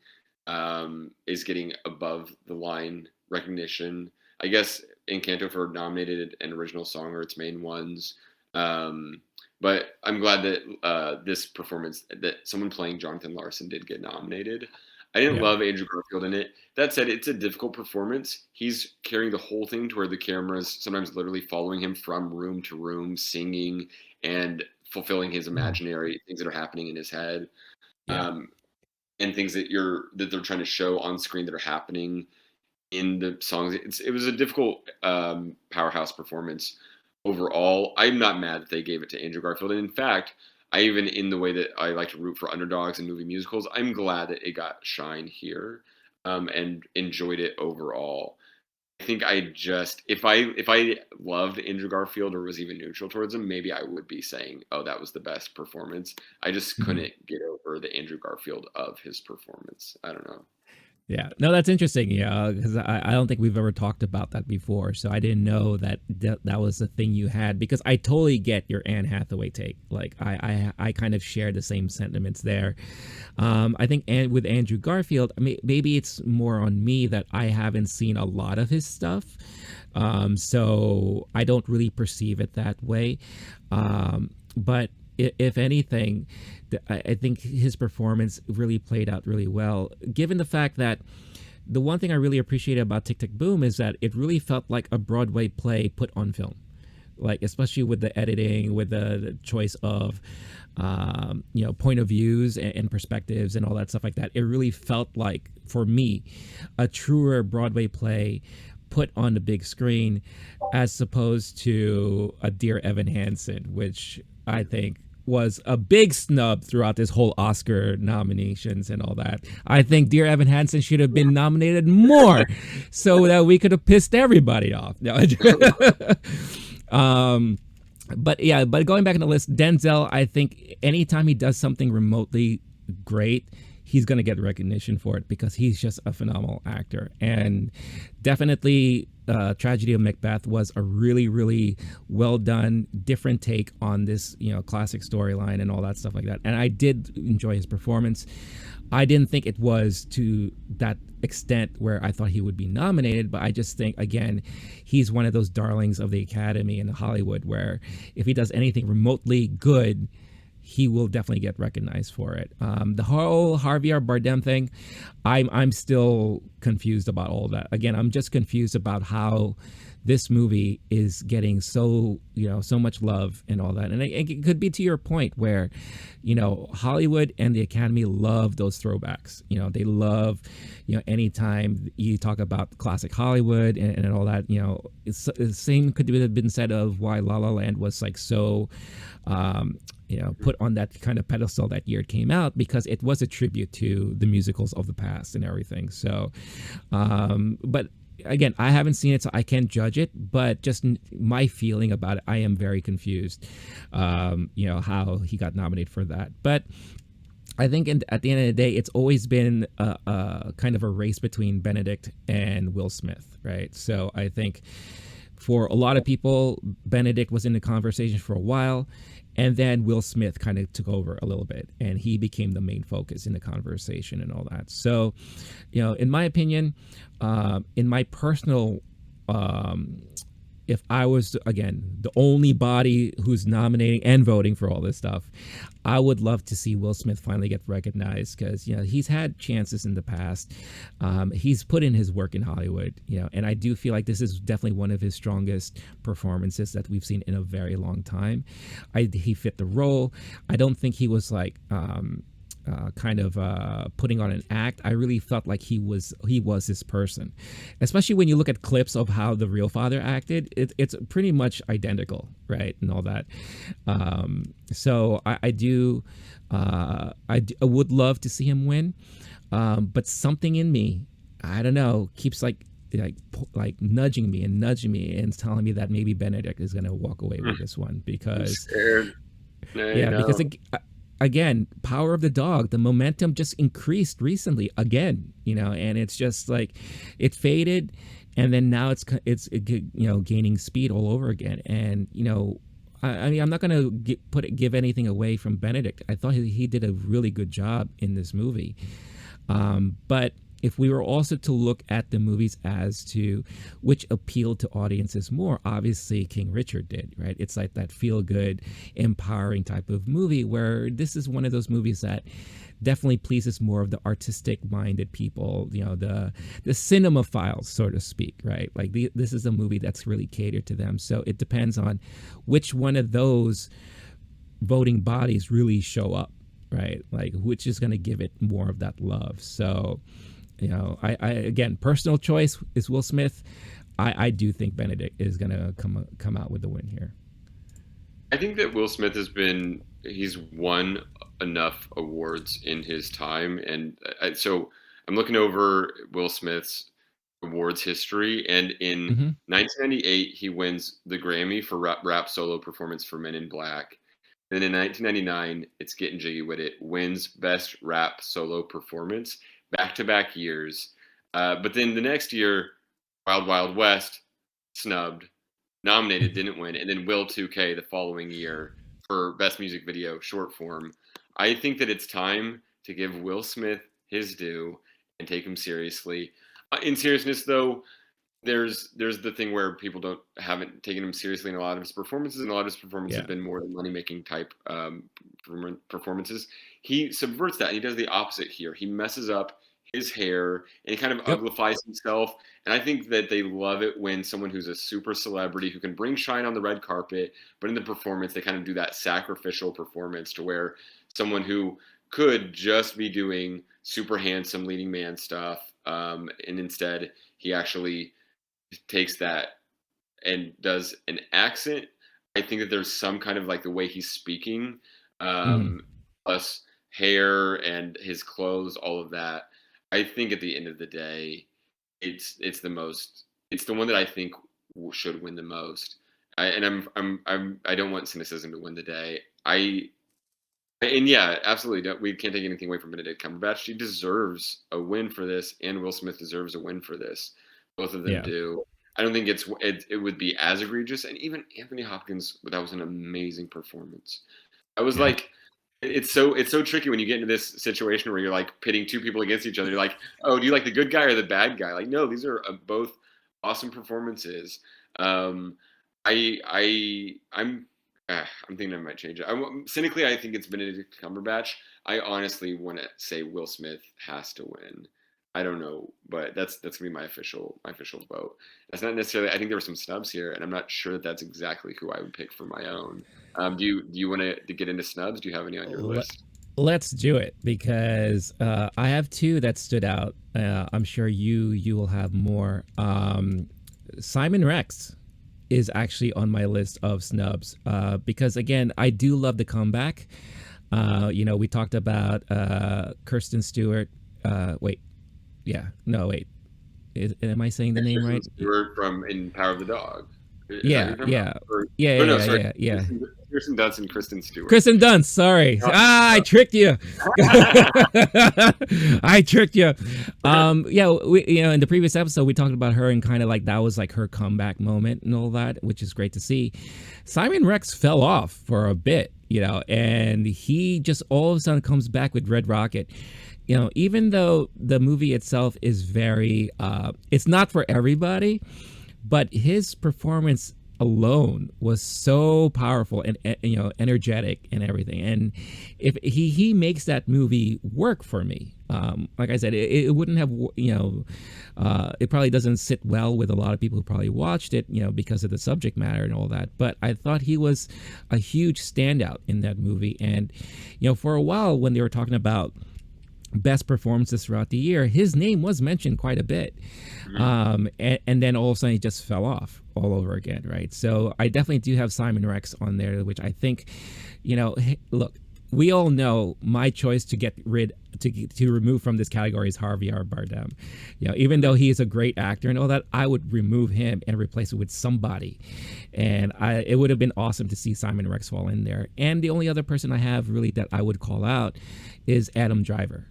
above the line recognition. I guess Encanto for nominated an original song or its main ones. Um, but I'm glad that this performance that someone playing Jonathan Larson did get nominated. I didn't Yeah. love Andrew Garfield in it. That said, it's a difficult performance. He's carrying the whole thing to where the camera's sometimes literally following him from room to room, singing and fulfilling his Mhm. imaginary things that are happening in his head. Yeah. Um, and things that they're trying to show on screen that are happening in the songs. It was a difficult powerhouse performance overall. I'm not mad that they gave it to Andrew Garfield, and in fact, I even in the way that I like to root for underdogs in movie musicals, I'm glad that it got shine here, and enjoyed it overall. I think I just if I loved Andrew Garfield or was even neutral towards him, maybe I would be saying, "Oh, that was the best performance." I just Mhm. couldn't get over the Andrew Garfield of his performance. I don't know. Yeah, no, that's interesting. Yeah, because I don't think we've ever talked about that before, so I didn't know that was the thing you had. Because I totally get your Anne Hathaway take. Like I kind of share the same sentiments there. I think and with Andrew Garfield, I mean, maybe it's more on me that I haven't seen a lot of his stuff, so I don't really perceive it that way. But if anything, I think his performance really played out really well, given the fact that the one thing I really appreciated about Tick Tick Boom is that it really felt like a Broadway play put on film. Like especially with the editing, with the choice of, point of views and perspectives and all that stuff like that. It really felt like, for me, a truer Broadway play put on the big screen, as opposed to a Dear Evan Hansen, which I think was a big snub throughout this whole Oscar nominations and all that. I think Dear Evan Hansen should have been nominated more so that we could have pissed everybody off. No. But yeah, but going back on the list, Denzel, I think anytime he does something remotely great, he's going to get recognition for it because he's just a phenomenal actor. And definitely, Tragedy of Macbeth was a really, really well done, different take on this, classic storyline and all that stuff like that. And I did enjoy his performance. I didn't think it was to that extent where I thought he would be nominated, but I just think, again, he's one of those darlings of the Academy in Hollywood where if he does anything remotely good, he will definitely get recognized for it. The whole Javier Bardem thing, I'm still confused about all that. Again, I'm just confused about how this movie is getting so much love and all that. And it could be to your point where, Hollywood and the Academy love those throwbacks. They love, anytime you talk about classic Hollywood and all that, it's the same could have been said of why La La Land was like so, put on that kind of pedestal that year it came out, because it was a tribute to the musicals of the past and everything. So, but again, I haven't seen it, so I can't judge it, but just my feeling about it, I am very confused, how he got nominated for that. But I think at the end of the day, it's always been a kind of a race between Benedict and Will Smith, right? So I think for a lot of people, Benedict was in the conversation for a while, and then Will Smith kind of took over a little bit, and he became the main focus in the conversation and all that. So, in my opinion, in my personal, if I was, again, the only body who's nominating and voting for all this stuff, I would love to see Will Smith finally get recognized because, he's had chances in the past. He's put in his work in Hollywood, and I do feel like this is definitely one of his strongest performances that we've seen in a very long time. He fit the role. I don't think he was like, putting on an act. I really felt like he was this person, especially when you look at clips of how the real father acted. It's pretty much identical, right, and all that. So I would love to see him win, but something in me, I don't know, keeps like nudging me and telling me that maybe Benedict is going to walk away with this one because because again, Power of the Dog, the momentum just increased recently again, and it's just like it faded, and then now it's gaining speed all over again. And I mean, I'm not gonna give anything away from Benedict. I thought he did a really good job in this movie, but if we were also to look at the movies as to which appealed to audiences more, obviously King Richard did, right? It's like that feel-good, empowering type of movie, where this is one of those movies that definitely pleases more of the artistic-minded people, the cinemaphiles, so to speak, right? Like this is a movie that's really catered to them. So it depends on which one of those voting bodies really show up, right? Like which is going to give it more of that love. So, I again, personal choice is Will Smith. I do think Benedict is going to come out with the win here. I think that Will Smith he's won enough awards in his time. And so I'm looking over Will Smith's awards history. And in 1998, he wins the Grammy for rap solo performance for Men in Black. Then in 1999, it's Getting Jiggy With It, wins Best Rap Solo Performance, back-to-back years. But then the next year, Wild Wild West, snubbed, nominated, didn't win, and then Will 2K the following year for Best Music Video Short Form. I think that it's time to give Will Smith his due and take him seriously. In seriousness, though, there's the thing where people haven't taken him seriously in a lot of his performances, and a lot of his performances have been more money-making type performances. He subverts that, and he does the opposite here. He messes up his hair, and he kind of uglifies himself. And I think that they love it when someone who's a super celebrity who can bring shine on the red carpet, but in the performance, they kind of do that sacrificial performance to where someone who could just be doing super handsome leading man stuff, and instead he actually takes that and does an accent. I think that there's some kind of like the way he's speaking, Mhm. um, plus hair and his clothes, all of that. I think at the end of the day, it's the most it's the one that I think should win the most. I don't want cynicism to win the day. And yeah, absolutely. We can't take anything away from Benedict Cumberbatch. She deserves a win for this, and Will Smith deserves a win for this. Both of them Yeah. do. I don't think it would be as egregious. And even Anthony Hopkins, that was an amazing performance. I was Yeah. like, it's so tricky when you get into this situation where you're like pitting two people against each other. You're like, oh, do you like the good guy or the bad guy? Like, no, these are both awesome performances. Um, I'm thinking I might change it. Cynically, I think it's Benedict Cumberbatch. I honestly want to say Will Smith has to win. I don't know, but that's gonna be my official vote. That's not necessarily. I think there were some snubs here, and I'm not sure that that's exactly who I would pick for my own. Do you want to get into snubs? Do you have any on your Le- list? let's do it because I have two that stood out. I'm sure you will have more. Simon Rex is actually on my list of snubs because again, I do love the comeback. We talked about Kirsten Stewart. Wait, yeah, no, wait. Am I saying the name Kristen right? Stewart from In Power of the Dog. Is that who Yeah, you're talking about? yeah, Or, yeah, oh no, yeah, sorry, yeah, yeah. Kirsten Dunst and Kristen Stewart. Kristen Dunst, sorry. I tricked you. I tricked you. Yeah, in the previous episode we talked about her and kind of like that was like her comeback moment and all that, which is great to see. Simon Rex fell off for a bit, and he just all of a sudden comes back with Red Rocket. Even though the movie itself is very, it's not for everybody, but his performance alone was so powerful and energetic and everything. And if he makes that movie work for me, like I said, it wouldn't have it probably doesn't sit well with a lot of people who probably watched it, because of the subject matter and all that. But I thought he was a huge standout in that movie. And for a while when they were talking about best performances throughout the year, his name was mentioned quite a bit. Mhm. And then all of a sudden he just fell off all over again, right? So I definitely do have Simon Rex on there, which I think, look, we all know my choice to get rid to remove from this category is Javier Bardem. Even though he is a great actor and all that, I would remove him and replace it with somebody. And it would have been awesome to see Simon Rex fall in there. And the only other person I have really that I would call out is Adam Driver.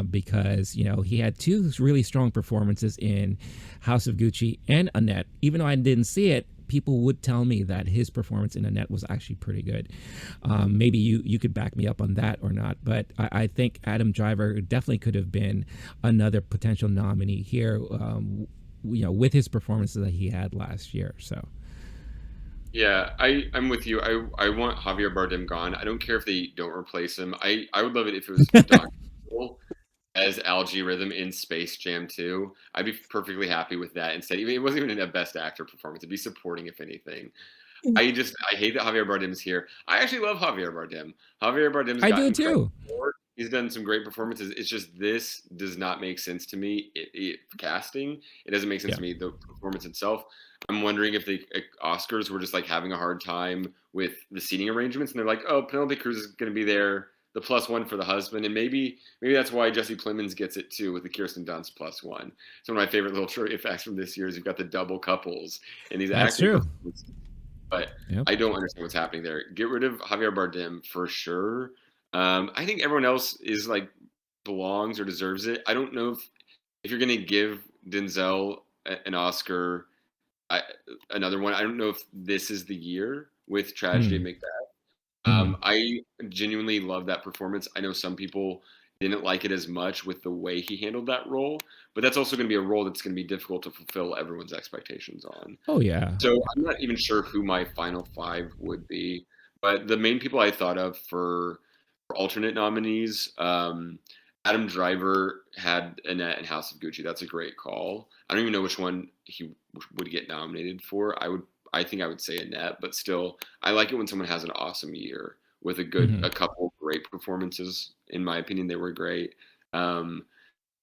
Because he had two really strong performances in House of Gucci and Annette. Even though I didn't see it, people would tell me that his performance in Annette was actually pretty good. Maybe you could back me up on that or not, but I think Adam Driver definitely could have been another potential nominee here. With his performances that he had last year. So Yeah, I'm with you. I want Javier Bardem gone. I don't care if they don't replace him. I would love it if it was Don Cheadle as Algae Rhythm in Space Jam 2. I'd be perfectly happy with that instead. Even it wasn't even a best actor performance. It'd be supporting if anything. I hate that Javier Bardem's here. I actually love Javier Bardem. Javier Bardem's I do gotten credit too. for. He's done some great performances. It's just this does not make sense to me. Casting, it doesn't make sense Yeah. to me. The performance itself. I'm wondering if the Oscars were just like having a hard time with the seating arrangements, and they're like, "Oh, Penelope Cruz is going to be there, the plus one for the husband," and maybe that's why Jesse Plemons gets it too with the Kirsten Dunst plus one. It's one of my favorite little trivia facts from this year is you've got the double couples in these That's acting true. performances, but Yep. I don't understand what's happening there. Get rid of Javier Bardem for sure. I think everyone else is like belongs or deserves it. I don't know if you're going to give Denzel an Oscar, I, another one. I don't know if this is the year with Tragedy of Mm. Macbeth. Hmm. I genuinely love that performance. I know some people didn't like it as much with the way he handled that role, but that's also going to be a role that's going to be difficult to fulfill everyone's expectations on. Oh yeah. So I'm not even sure who my final five would be, but the main people I thought of for alternate nominees, Adam Driver had Annette and House of Gucci. That's a great call. I don't even know which one he would get nominated for. I think I would say Annette, but still, I like it when someone has an awesome year with Hmm. a couple great performances. In my opinion, they were great. Um,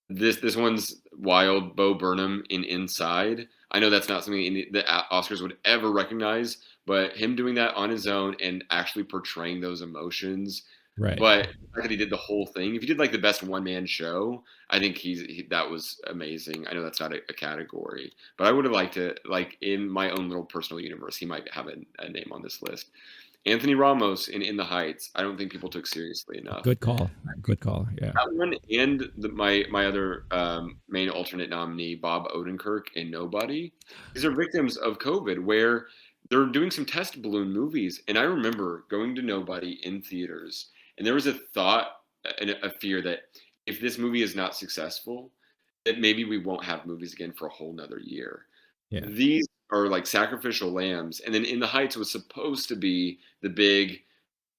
This one's wild. Bo Burnham in Inside. I know that's not something the Oscars would ever recognize, but him doing that on his own and actually portraying those emotions. Right. But the fact that he did the whole thing, if he did like the best one man show, I think that was amazing. I know that's not a category, but I would have liked to, like, in my own little personal universe, he might have a name on this list. Anthony Ramos in the Heights. I don't think people took seriously enough. Good call. Good call. Yeah. That one and my other main alternate nominee, Bob Odenkirk in Nobody. These are victims of COVID, where they're doing some test balloon movies, and I remember going to Nobody in theaters, and there was a thought and a fear that if this movie is not successful, that maybe we won't have movies again for a whole nother year. Yeah. These are like sacrificial lambs, and then In the Heights was supposed to be the big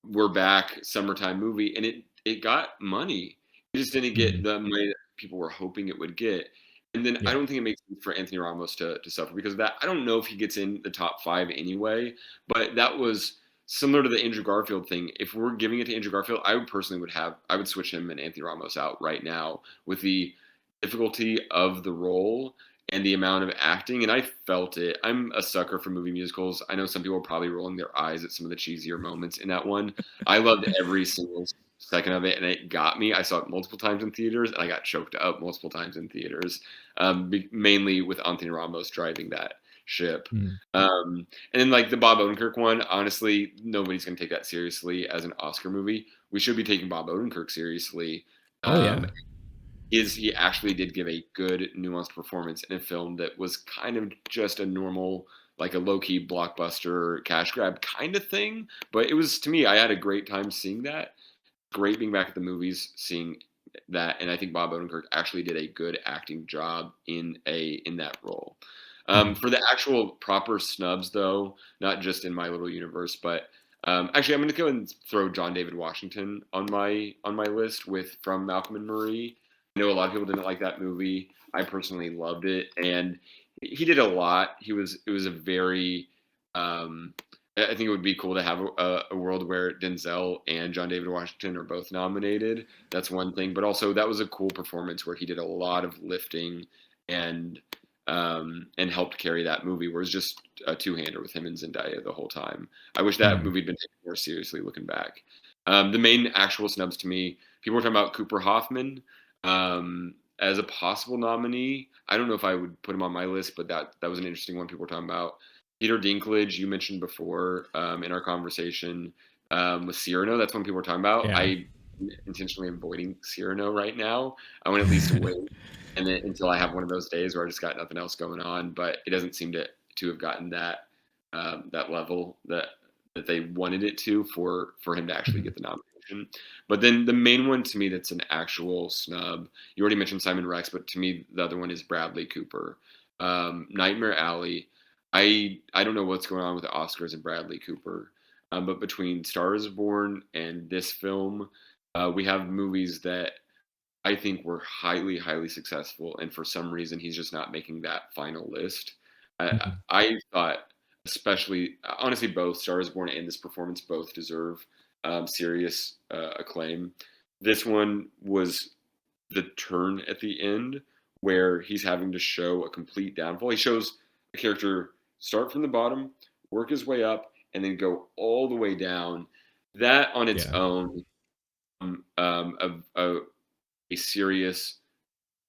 we're back summertime movie, and it got money. It just didn't get Mhm. the money that people were hoping it would get. And then I Yeah. don't think it makes sense for Anthony Ramos to suffer because of that. I don't know if he gets in the top 5 anyway, but that was similar to the Andrew Garfield thing. If we're giving it to Andrew Garfield, I would switch him and Anthony Ramos out right now with the difficulty of the role and the amount of acting, and I felt it. I'm a sucker for movie musicals. I know some people are probably rolling their eyes at some of the cheesier moments in that one. I loved every single second of it, and it got me. I saw it multiple times in theaters, and I got choked up multiple times in theaters, mainly with Anthony Ramos driving that ship. Mm. And then like the Bob Odenkirk one, honestly, nobody's going to take that seriously as an Oscar movie. We should be taking Bob Odenkirk seriously. Oh yeah. Um, is he actually did give a good nuanced performance in a film that was kind of just a normal, like a low-key blockbuster cash grab kind of thing. But it was, to me, I had a great time seeing that. Great being back at the movies, seeing that, and I think Bob Odenkirk actually did a good acting job in that role. Mhm. For the actual proper snubs, though, not just in my little universe, but actually, I'm going to go and throw John David Washington on my list with From Malcolm and Marie. I know a lot of people didn't like that movie. I personally loved it, and he did a lot. It was a very I think it would be cool to have a world where Denzel and John David Washington are both nominated. That's one thing, but also that was a cool performance where he did a lot of lifting and and helped carry that movie. Where it was just a two-hander with him and Zendaya the whole time. I wish that Mhm. movie had been taken more seriously looking back. The main actual snubs to me, people were talking about Cooper Hoffman as a possible nominee. I don't know if I would put him on my list, but that was an interesting one people were talking about. Peter Dinklage, you mentioned before in our conversation with Cyrano. That's one people were talking about. Yeah. I intentionally avoiding Cyrano right now. I want at least to wait and then until I have one of those days where I just got nothing else going on. But it doesn't seem to have gotten that level that they wanted it to for him to actually Mhm. get the nomination. But then the main one to me that's an actual snub. You already mentioned Simon Rex, but to me the other one is Bradley Cooper. Nightmare Alley. I don't know what's going on with the Oscars and Bradley Cooper, but between Stars Born and this film, we have movies that I think were highly successful, and for some reason he's just not making that final list. Mhm. I thought, especially honestly, both Stars Born and this performance both deserve serious acclaim. This one was the turn at the end where he's having to show a complete downfall. He shows a character start from the bottom, work his way up, and then go all the way down. That on its Yeah. own, a serious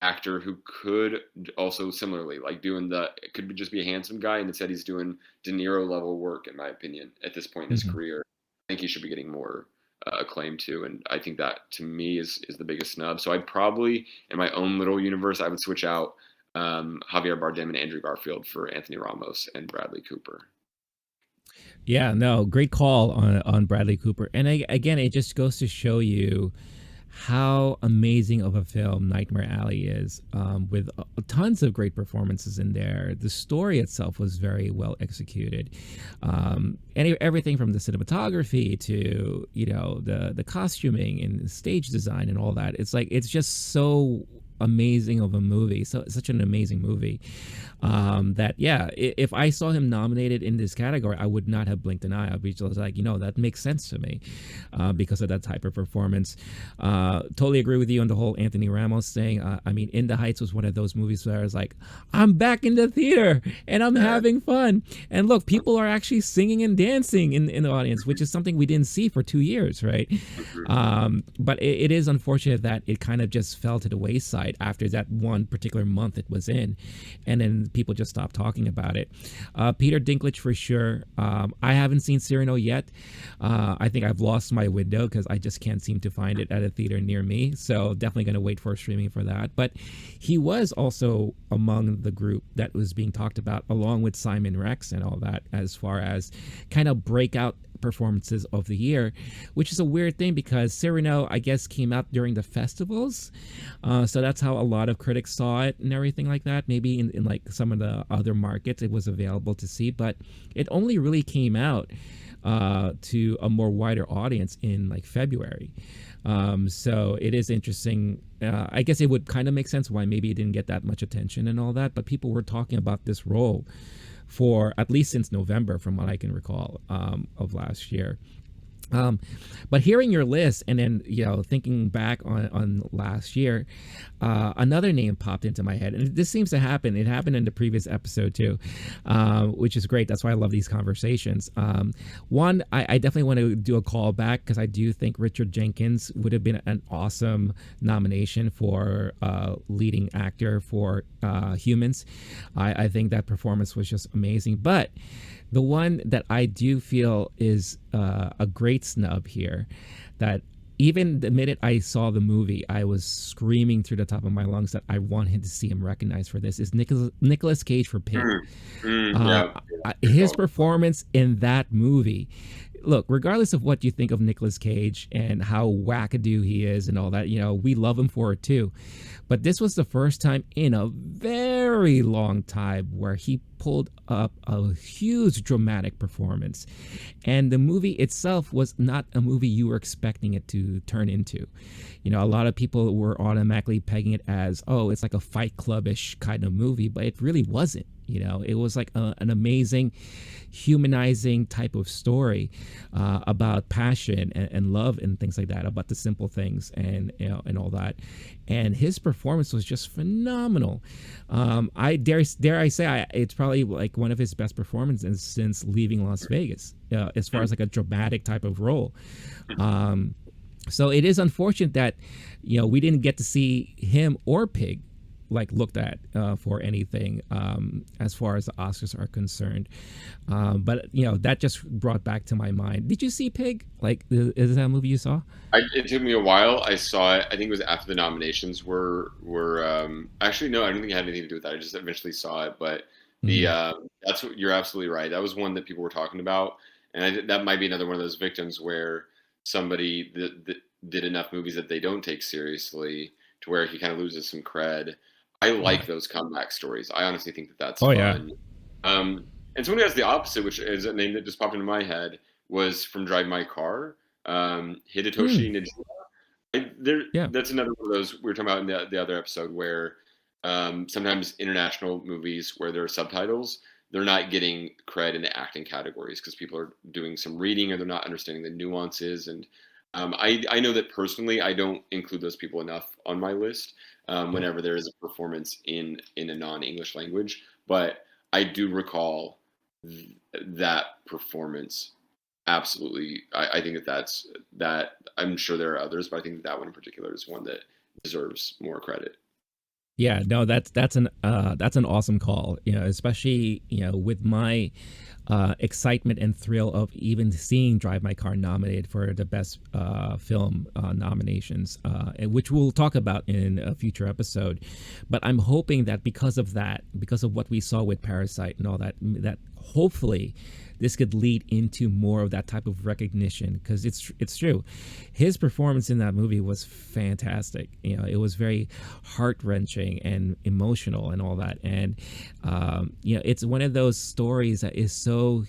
actor who could also similarly like doing it could just be a handsome guy, and instead he's doing De Niro level work, in my opinion, at this point in his Mhm. career. I think he should be getting more acclaim too, and I think that to me is the biggest snub. So I'd probably, in my own little universe, I would switch out Javier Bardem and Andrew Garfield for Anthony Ramos and Bradley Cooper. Yeah, no, great call on Bradley Cooper. And again, it just goes to show you how amazing of a film Nightmare Alley is, with tons of great performances in there. The story itself was very well executed. Everything from the cinematography to the costuming and the stage design and all that. It's like it's just so amazing of a movie. So such an amazing movie. That yeah, if I saw him nominated in this category, I would not have blinked an eye. I'd be just like, that makes sense to me, because of that type of performance. Totally agree with you on the whole Anthony Ramos thing. I mean, In the Heights was one of those movies where I was like, I'm back in the theater and I'm having fun. And look, people are actually singing and dancing in the audience, which is something we didn't see for 2 years, right? But it is unfortunate that it kind of just fell to the wayside after that one particular month it was in, and then people just stopped talking about it. Peter Dinklage for sure. I haven't seen Cyrano yet. I think I've lost my window because I just can't seem to find it at a theater near me. So definitely going to wait for streaming for that. But he was also among the group that was being talked about, along with Simon Rex and all that, as far as kind of breakout performances of the year, which is a weird thing because Cyrano, I guess, came out during the festivals, so that's how a lot of critics saw it and everything like that. Maybe in like some of the other markets it was available to see, but it only really came out to a more wider audience in like February. So it is interesting. I guess it would kind of make sense why maybe it didn't get that much attention and all that, but people were talking about this role for at least since November, from what I can recall, of last year. But hearing your list and then thinking back on last year, another name popped into my head, and this seems to happen. It happened in the previous episode too, which is great. That's why I love these conversations. One, I definitely want to do a call back because I do think Richard Jenkins would have been an awesome nomination for leading actor for Humans. I think that performance was just amazing. But the one that I do feel is a great snub here, that even the minute I saw the movie, I was screaming through the top of my lungs that I wanted to see him recognized for this, is Nicolas Cage for Pig. His performance in that movie. Look, regardless of what you think of Nicolas Cage and how wackadoo he is and all that, we love him for it too. But this was the first time in a very long time where he pulled up a huge dramatic performance. And the movie itself was not a movie you were expecting it to turn into. A lot of people were automatically pegging it as, oh, it's like a Fight Club-ish kind of movie, but it really wasn't. It was like an amazing, humanizing type of story about passion and love and things like that, about the simple things and all that. And his performance was just phenomenal. I dare I say it's probably like one of his best performances since Leaving Las Vegas, as far as like a dramatic type of role. So it is unfortunate that we didn't get to see him or Pig like looked at for anything as far as the Oscars are concerned. But that just brought back to my mind. Did you see Pig? Like, is that a movie you saw? It took me a while. I saw it. I think it was after the nominations were actually, no, I don't think it had anything to do with that. I just eventually saw it. But that's what, you're absolutely right. That was one that people were talking about, and that might be another one of those victims where somebody that did enough movies that they don't take seriously to where he kind of loses some cred. I like those comeback stories. I honestly think that's fun. Yeah. And someone who has the opposite, which is a name that just popped into my head, was from Drive My Car, Hidetoshi Najima. That's another one of those we were talking about in the other episode where sometimes international movies where there are subtitles, they're not getting cred in the acting categories because people are doing some reading or they're not understanding the nuances. And I know that personally, I don't include those people enough on my list whenever there is a performance in a non-English language. But I do recall that performance. Absolutely. I think that I'm sure there are others, but I think that one in particular is one that deserves more credit. Yeah, no, that's an awesome call. Especially with my excitement and thrill of even seeing Drive My Car nominated for the best film nominations, which we'll talk about in a future episode. But I'm hoping that because of what we saw with Parasite and all that, that hopefully this could lead into more of that type of recognition, because it's true. His performance in that movie was fantastic. It was very heart-wrenching and emotional and all that. And it's one of those stories that is so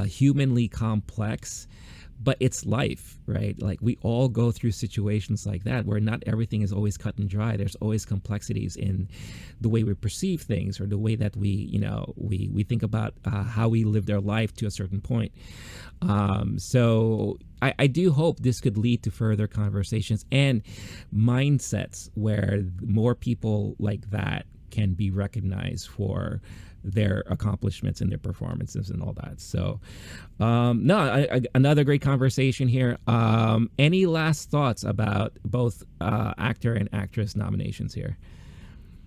humanly complex, but it's life, right? Like we all go through situations like that where not everything is always cut and dry. There's always complexities in the way we perceive things or the way that we think about how we live their life to a certain point. So I do hope this could lead to further conversations and mindsets where more people like that can be recognized for their accomplishments and their performances and all that. So another great conversation here. Any last thoughts about both actor and actress nominations here?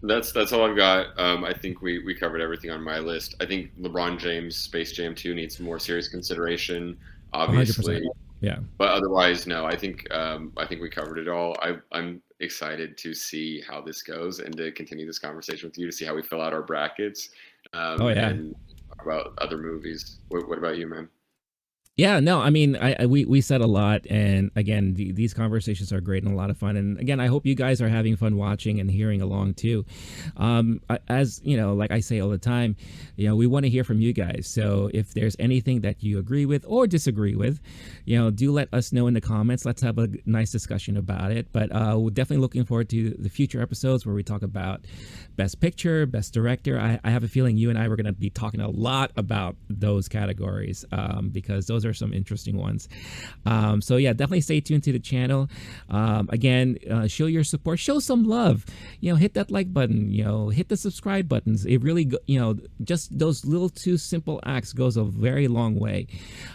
That's all I've got. I think we covered everything on my list. I think LeBron James Space Jam 2 needs more serious consideration, obviously. 100%. Yeah. But otherwise, no. I think we covered it all. I'm excited to see how this goes and to continue this conversation with you to see how we fill out our brackets. And talk about other movies. What about you, man? Yeah, no, I mean, we said a lot, and again, these conversations are great and a lot of fun. And again, I hope you guys are having fun watching and hearing along too. As you know, like I say all the time, we want to hear from you guys. So if there's anything that you agree with or disagree with, do let us know in the comments. Let's have a nice discussion about it. But we're definitely looking forward to the future episodes where we talk about Best Picture, Best Director. I have a feeling you and I were going to be talking a lot about those categories because those are some interesting ones. So yeah, definitely stay tuned to the channel. Again, show your support, show some love, hit that like button, hit the subscribe buttons. It really, just those little two simple acts goes a very long way.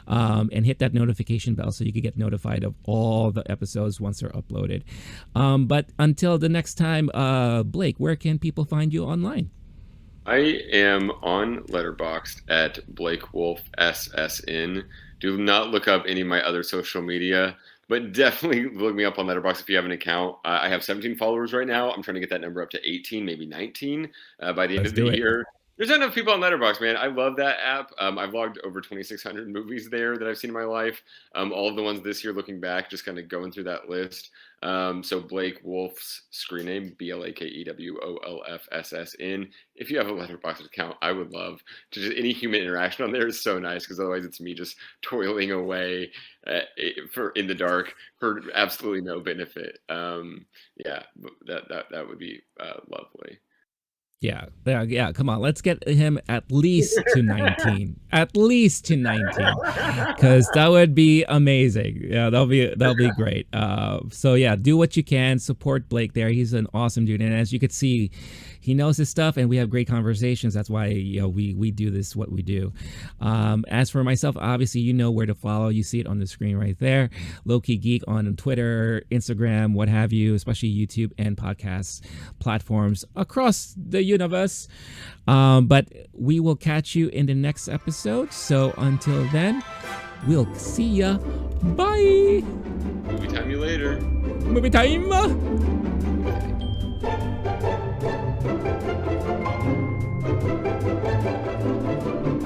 And hit that notification bell so you can get notified of all the episodes once they're uploaded. But until the next time, Blake, where can people find you online? I am on Letterboxd at Blake Wolf SSN. Do not look up any of my other social media, but definitely look me up on Letterboxd if you have an account. I have 17 followers right now. I'm trying to get that number up to 18, maybe 19 by the end of the year. There's not enough people on Letterboxd, man. I love that app. I've logged over 2,600 movies there that I've seen in my life. All of the ones this year, looking back, just kind of going through that list. So Blake Wolf's screen name, BLAKEWOLFSSN. If you have a Letterboxd account, I would love to just any human interaction on there is so nice because otherwise it's me just toiling away in the dark for absolutely no benefit. Yeah, that would be lovely. Yeah. Come on, let's get him at least to 19, at least to 19, because that would be amazing. Yeah, that'll be great. So yeah, do what you can, support Blake there. He's an awesome dude, and as you could see, he knows his stuff, and we have great conversations. That's why we do this what we do. As for myself, obviously you know where to follow. You see it on the screen right there. LOWKEY GEEK on Twitter, Instagram, what have you, especially YouTube and podcast platforms across the universe. But we will catch you in the next episode. So until then, we'll see ya. Bye. Movie time you later. Movie time.